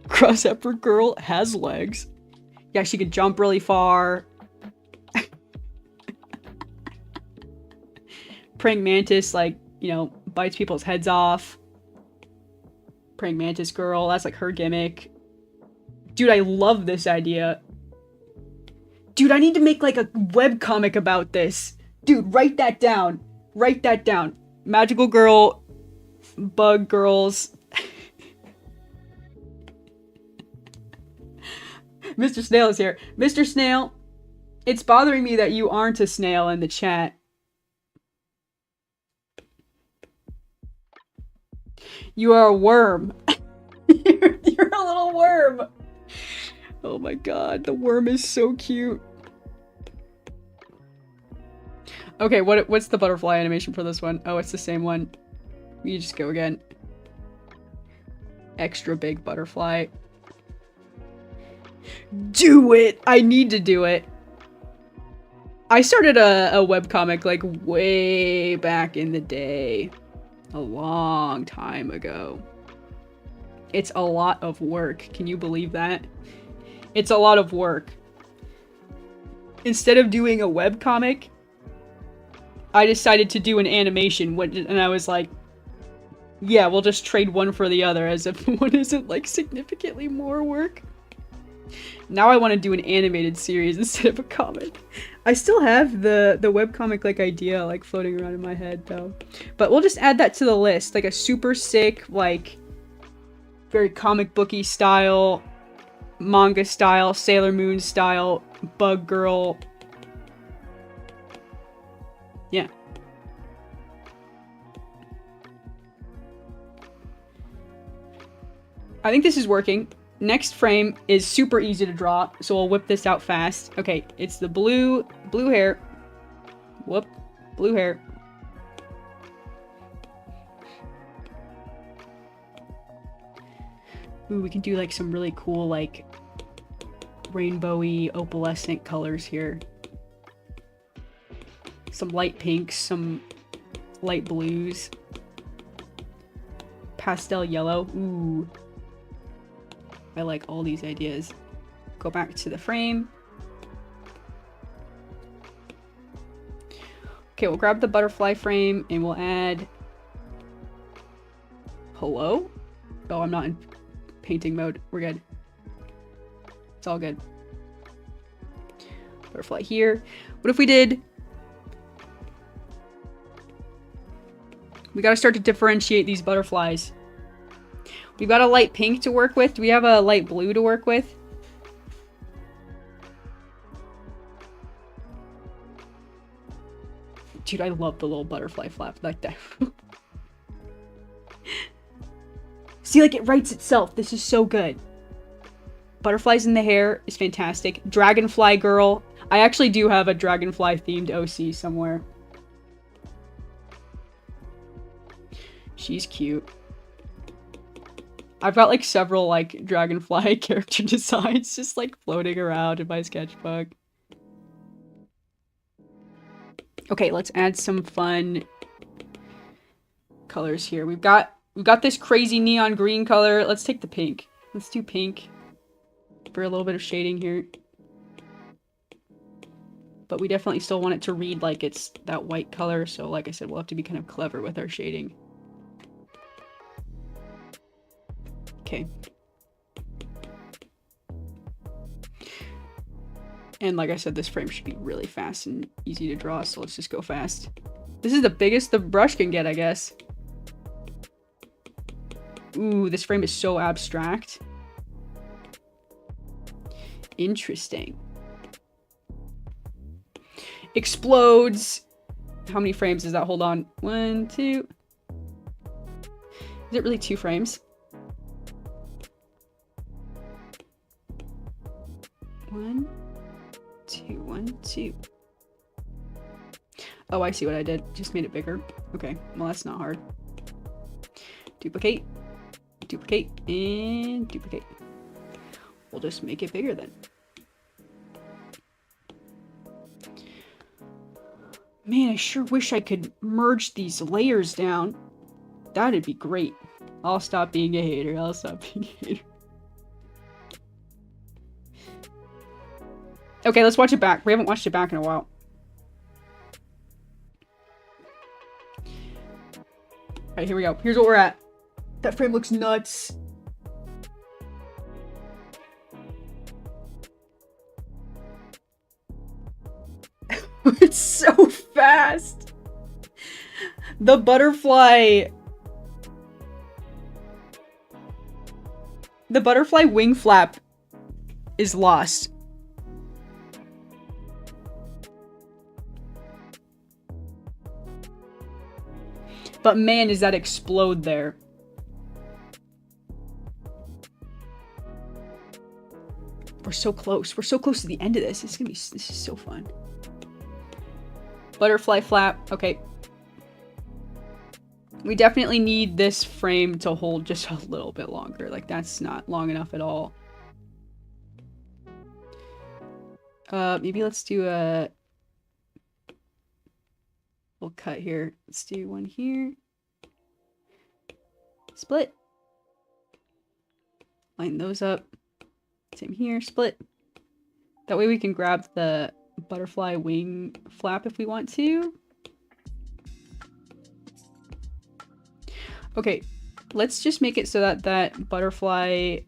Grasshopper girl has legs. Yeah, she can jump really far. Praying mantis, like, you know, bites people's heads off. Praying mantis girl, that's like her gimmick. Dude, I love this idea. Dude, I need to make like a webcomic about this. Dude, write that down. Write that down. Magical girl, bug girls. Mr. Snail is here. Mr. Snail, it's bothering me that you aren't a snail in the chat. You are a worm. You're a little worm. Oh my god, the worm is so cute. Okay, what's the butterfly animation for this one? Oh, it's the same one. You just go again. Extra big butterfly. Do it! I need to do it. I started a webcomic like way back in the day. A long time ago. It's a lot of work. Can you believe that? It's a lot of work. Instead of doing a webcomic, I decided to do an animation, and I was like, yeah, we'll just trade one for the other, as if one isn't like significantly more work. Now I want to do an animated series instead of a comic. I still have the webcomic like idea like floating around in my head though. But we'll just add that to the list, like a super sick, like very comic booky style, manga style, Sailor Moon style, bug girl. Yeah. I think this is working. Next frame is super easy to draw, so we'll whip this out fast. Okay, it's the blue hair. Whoop, blue hair. Ooh, we can do like some really cool like rainbowy opalescent colors here. Some light pinks, some light blues. Pastel yellow, ooh. I like all these ideas. Go back to the frame. Okay, we'll grab the butterfly frame and we'll add Hello? Oh, I'm not in painting mode. We're good. It's all good. Butterfly here. What if we did... We gotta start to differentiate these butterflies. We've got a light pink to work with. Do we have a light blue to work with? Dude, I love the little butterfly flap like that. See, like, it writes itself. This is so good. Butterflies in the hair is fantastic. Dragonfly girl. I actually do have a dragonfly themed OC somewhere. She's cute. I've got like several like dragonfly character designs just like floating around in my sketchbook. Okay, let's add some fun colors here. We've got this crazy neon green color. Let's take the pink. Let's do pink for a little bit of shading here. But we definitely still want it to read like it's that white color. So like I said, we'll have to be kind of clever with our shading. Okay. And like I said, this frame should be really fast and easy to draw, so let's just go fast. This is the biggest the brush can get, I guess. Ooh, this frame is so abstract. Interesting. Explodes. How many frames does that hold on? 1, 2. Is it really 2 frames? 1, 2, 1, 2. Oh, I see what I did. Just made it bigger. Okay, well that's not hard. Duplicate, duplicate, and duplicate. We'll just make it bigger then. Man, I sure wish I could merge these layers down. That'd be great. I'll stop being a hater. I'll stop being a hater. Okay, let's watch it back. We haven't watched it back in a while. Alright, here we go. Here's what we're at. That frame looks nuts. It's so fast. The butterfly wing flap is lost. But man, does that explode there. We're so close. We're so close to the end of this. This is so fun. Butterfly flap. Okay. We definitely need this frame to hold just a little bit longer. Like, that's not long enough at all. Maybe let's do a... We'll cut here. Let's do one here. Split. Line those up. Same here. Split. That way we can grab the butterfly wing flap if we want to. Okay. Let's just make it so that that butterfly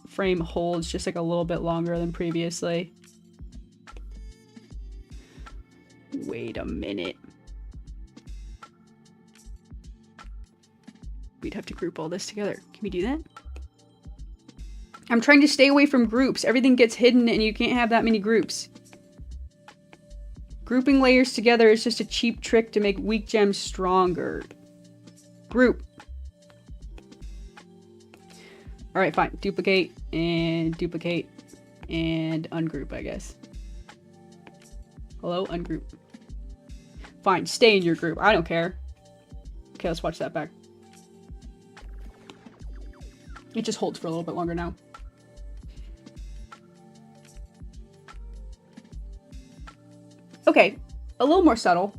frame holds just like a little bit longer than previously. Wait a minute. We'd have to group all this together. Can we do that? I'm trying to stay away from groups. Everything gets hidden and you can't have that many groups. Grouping layers together is just a cheap trick to make weak gems stronger. Group. Alright, fine. Duplicate and ungroup, I guess. Hello? Ungroup. Fine, stay in your group. I don't care. Okay, let's watch that back. It just holds for a little bit longer now. Okay, a little more subtle.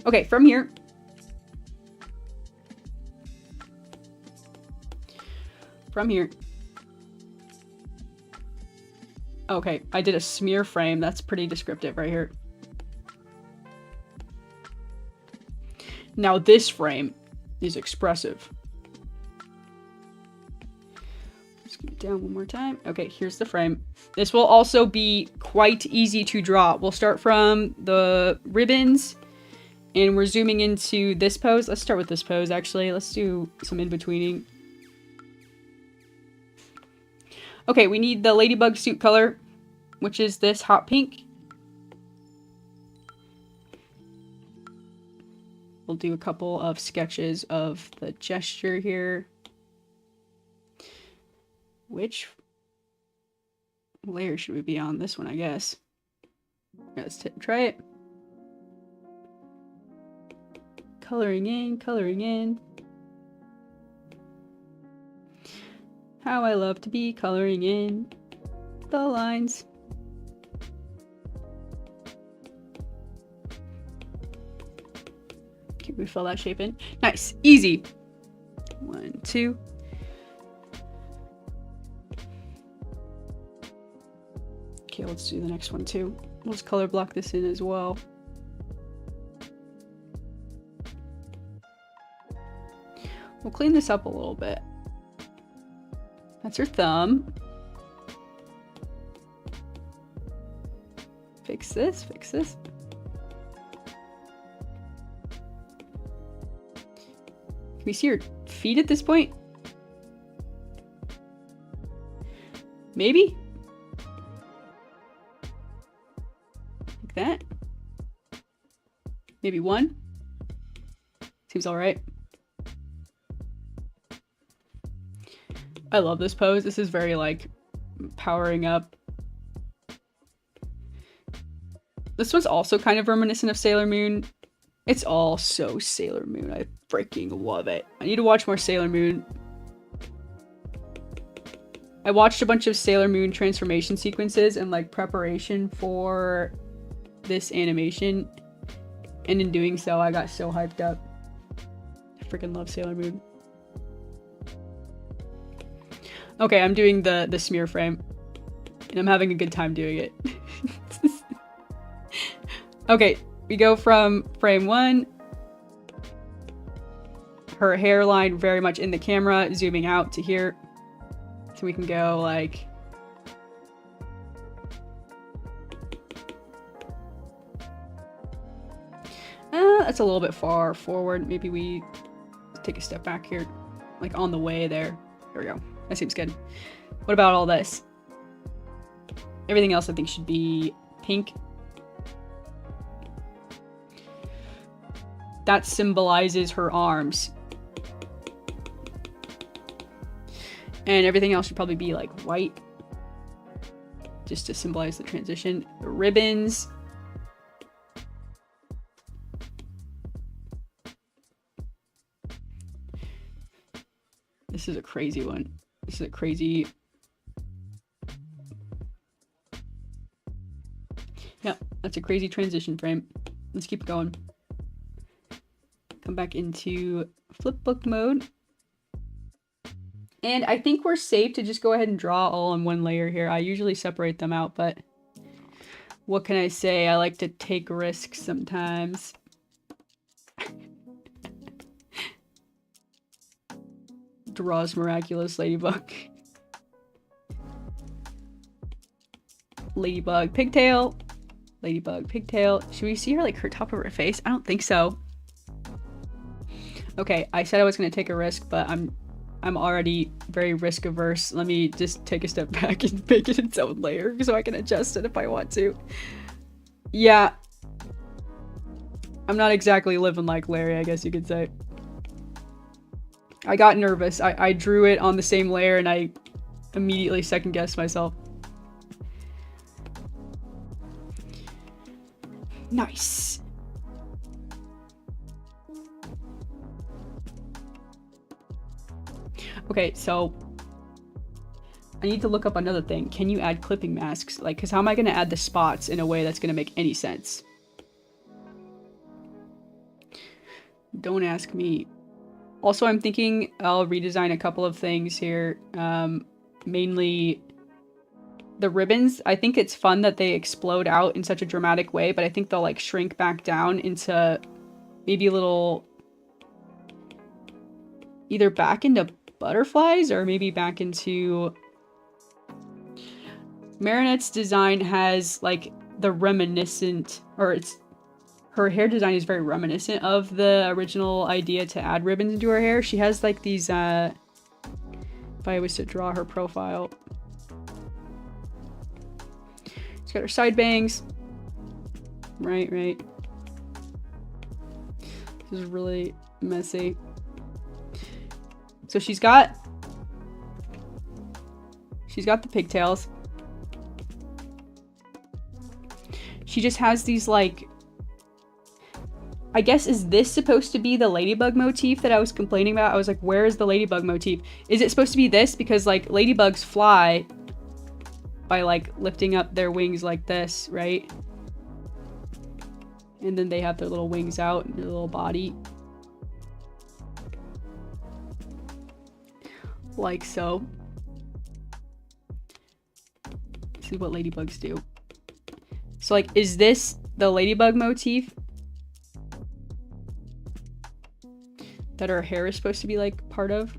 Okay, from here. From here. Okay, I did a smear frame. That's pretty descriptive right here. Now this frame is expressive. Let's get it down one more time. Okay, here's the frame. This will also be quite easy to draw. We'll start from the ribbons, and we're zooming into this pose. Let's start with this pose, actually. Let's do some in-betweening. Okay, we need the Ladybug suit color, which is this hot pink. We'll do a couple of sketches of the gesture here. Which layer should we be on? This one, I guess. Let's try it. Coloring in, coloring in. How I love to be coloring in the lines. Okay, we fill that shape in. Nice, easy. 1, 2. Okay, let's do the next one too. Let's color block this in as well. We'll clean this up a little bit. That's her thumb. Fix this, fix this. Can we see her feet at this point? Maybe? Like that? Maybe one? Seems alright. I love this pose. This is very, like, powering up. This one's also kind of reminiscent of Sailor Moon. It's all so Sailor Moon. I freaking love it. I need to watch more Sailor Moon. I watched a bunch of Sailor Moon transformation sequences in, like, preparation for this animation. And in doing so, I got so hyped up. I freaking love Sailor Moon. Okay, I'm doing the smear frame. And I'm having a good time doing it. Okay, we go from frame 1. Her hairline very much in the camera, zooming out to here. So we can go like... that's a little bit far forward. Maybe we take a step back here. Like on the way there. There we go. That seems good. What about all this? Everything else I think should be pink. That symbolizes her arms. And everything else should probably be like white. Just to symbolize the transition. The ribbons. This is a crazy one. This is a crazy... Yeah, that's a crazy transition frame. Let's keep going. Come back into flipbook mode. And I think we're safe to just go ahead and draw all on one layer here. I usually separate them out, but what can I say? I like to take risks sometimes. Draws Miraculous Ladybug. Ladybug pigtail. Ladybug pigtail. Should we see her like her top of her face? I don't think so. Okay, I said I was gonna take a risk, but I'm already very risk averse. Let me just take a step back and make it its own layer so I can adjust it if I want to. Yeah. I'm not exactly living like Larry, I guess you could say. I got nervous. I drew it on the same layer and I immediately second guessed myself. Nice. Okay, so I need to look up another thing. Can you add clipping masks? Like, because how am I going to add the spots in a way that's going to make any sense? Don't ask me. Also, I'm thinking I'll redesign a couple of things here. Mainly the ribbons. I think it's fun that they explode out in such a dramatic way, but I think they'll like shrink back down into maybe a little either back into butterflies or maybe back into... Marinette's design has like the reminiscent, or it's... Her hair design is very reminiscent of the original idea to add ribbons into her hair. She has like these, if I was to draw her profile. She's got her side bangs. Right. This is really messy. So she's got the pigtails. She just has these like, I guess, is this supposed to be the ladybug motif that I was complaining about? I was like, where is the ladybug motif? Is it supposed to be this? Because like ladybugs fly by like lifting up their wings like this, right? And then they have their little wings out and their little body. Like so. This is what ladybugs do. So like, is this the ladybug motif that her hair is supposed to be like part of?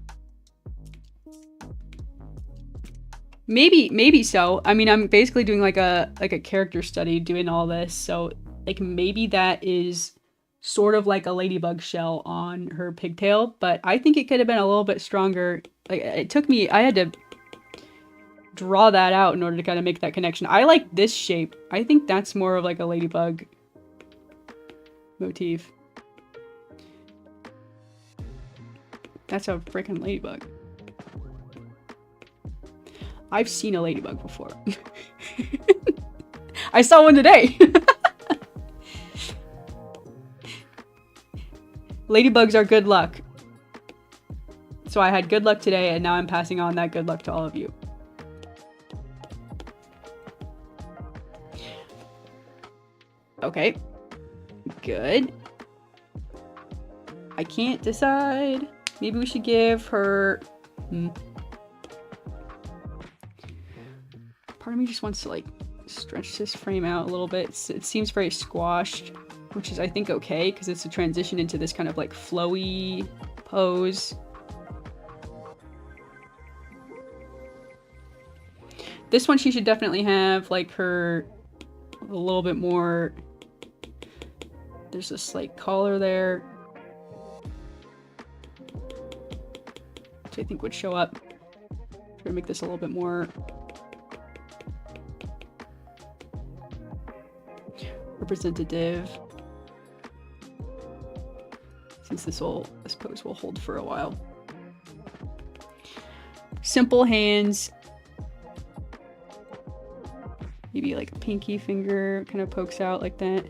Maybe so. I mean, I'm basically doing like a character study doing all this, so like maybe that is sort of like a ladybug shell on her pigtail, but I think it could have been a little bit stronger. Like it took me, I had to draw that out in order to kind of make that connection. I like this shape. I think that's more of like a ladybug motif. That's a freaking ladybug. I've seen a ladybug before. I saw one today. Ladybugs are good luck. So I had good luck today, and now I'm passing on that good luck to all of you. Okay. Good. I can't decide. Maybe we should give her... Part of me just wants to like stretch this frame out a little bit. It seems very squashed, which is I think okay because it's a transition into this kind of like flowy pose. This one she should definitely have like her a little bit more. There's a slight collar there, which I think would show up. Try to make this a little bit more representative, since this pose will hold for a while. Simple hands, maybe like a pinky finger kind of pokes out like that.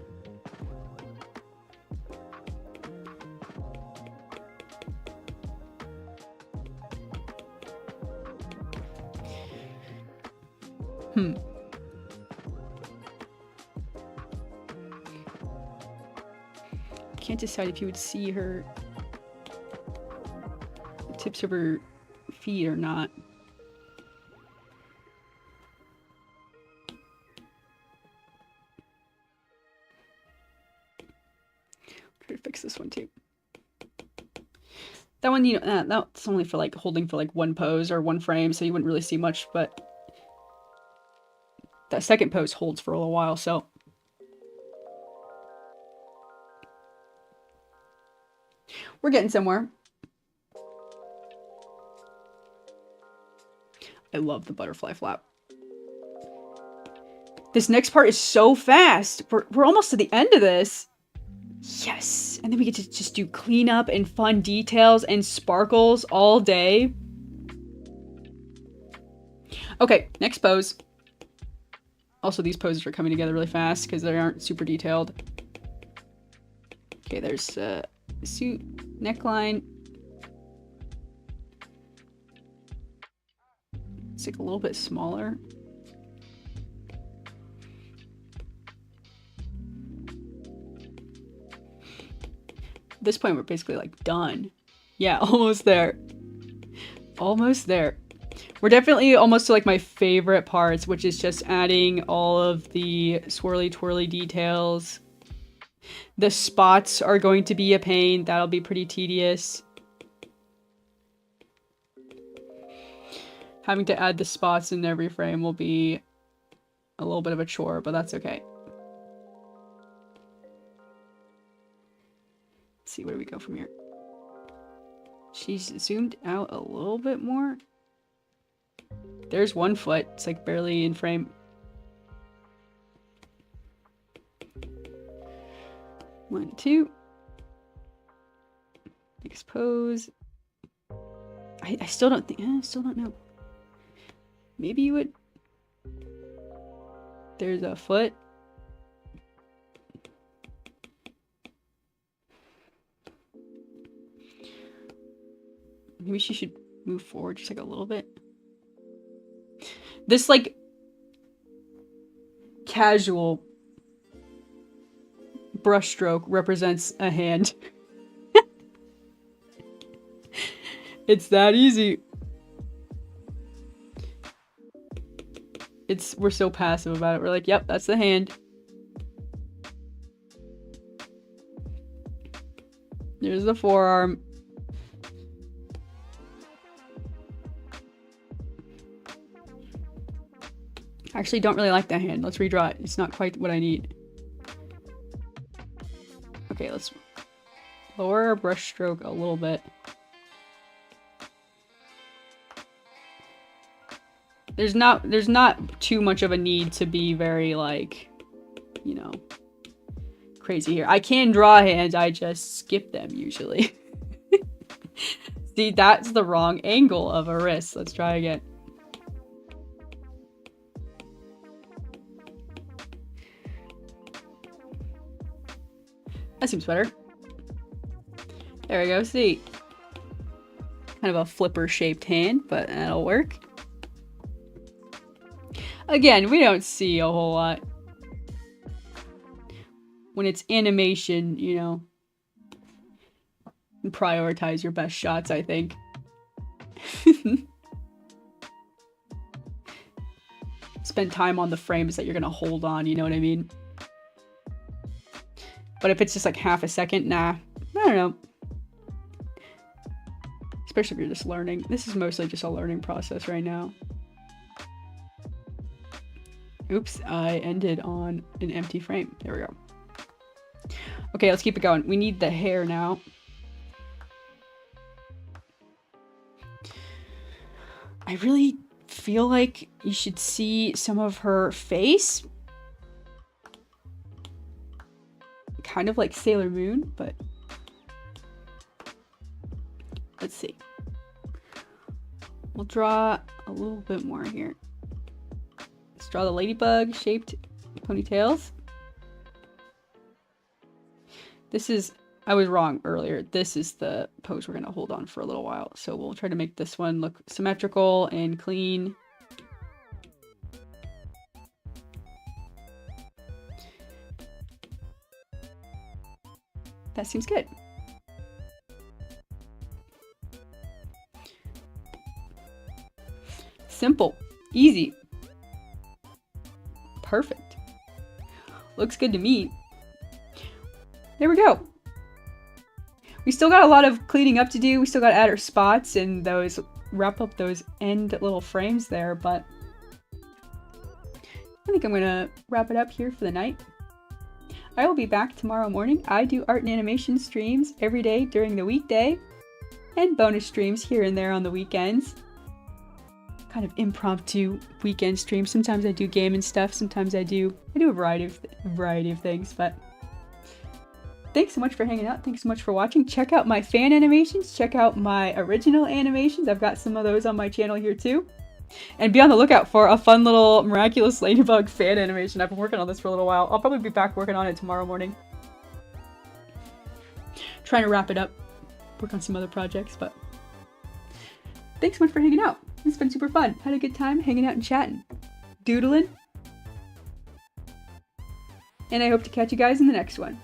Can't decide if you would see her the tips of her feet or not. Try to fix this one too. That one, you know, that's only for like holding for like one pose or one frame, so you wouldn't really see much, but that second pose holds for a little while, so. We're getting somewhere. I love the butterfly flap. This next part is so fast. We're almost to the end of this. Yes. And then we get to just do cleanup and fun details and sparkles all day. Okay, next pose. Also, these poses are coming together really fast because they aren't super detailed. Okay, there's suit, neckline. It's like a little bit smaller. At this point, we're basically like done. Yeah, almost there. Almost there. We're definitely almost to like my favorite parts, which is just adding all of the swirly twirly details. The spots are going to be a pain. That'll be pretty tedious. Having to add the spots in every frame will be a little bit of a chore, but that's okay. Let's see, where do we go from here? She's zoomed out a little bit more. There's 1 foot. It's like barely in frame. One, two. Expose. I still don't think. I still don't know. Maybe you would. There's a foot. Maybe she should move forward just like a little bit. This like casual brushstroke represents a hand. It's that easy. We're so passive about it. We're like, yep, that's the hand. There's the forearm. Actually, don't really like that hand. Let's redraw it. It's not quite what I need. Okay, let's lower our brush stroke a little bit. There's not too much of a need to be very, like, you know, crazy here. I can draw hands, I just skip them usually. See, that's the wrong angle of a wrist. Let's try again. That seems better. There we go, see. Kind of a flipper shaped hand, but that'll work. Again, we don't see a whole lot. When it's animation, you know, prioritize your best shots, I think. Spend time on the frames that you're gonna hold on, you know what I mean? But if it's just like half a second, nah, I don't know. Especially if you're just learning. This is mostly just a learning process right now. Oops, I ended on an empty frame. There we go. Okay, let's keep it going. We need the hair now. I really feel like you should see some of her face. Kind of like Sailor Moon, but let's see. We'll draw a little bit more here. Let's draw the ladybug shaped ponytails. This is, I was wrong earlier. This is the pose we're gonna hold on for a little while. So we'll try to make this one look symmetrical and clean. That seems good. Simple, easy, perfect. Looks good to me. There we go. We still got a lot of cleaning up to do. We still got to add our spots and those, wrap up those end little frames there, but I think I'm gonna wrap it up here for the night. I will be back tomorrow morning. I do art and animation streams every day during the weekday and bonus streams here and there on the weekends. Kind of impromptu weekend streams. Sometimes I do game and stuff. Sometimes I do a variety of things, but thanks so much for hanging out. Thanks so much for watching. Check out my fan animations. Check out my original animations. I've got some of those on my channel here too. And be on the lookout for a fun little Miraculous Ladybug fan animation. I've been working on this for a little while. I'll probably be back working on it tomorrow morning. Trying to wrap it up. Work on some other projects, but thanks so much for hanging out. It's been super fun. Had a good time hanging out and chatting. Doodling. And I hope to catch you guys in the next one.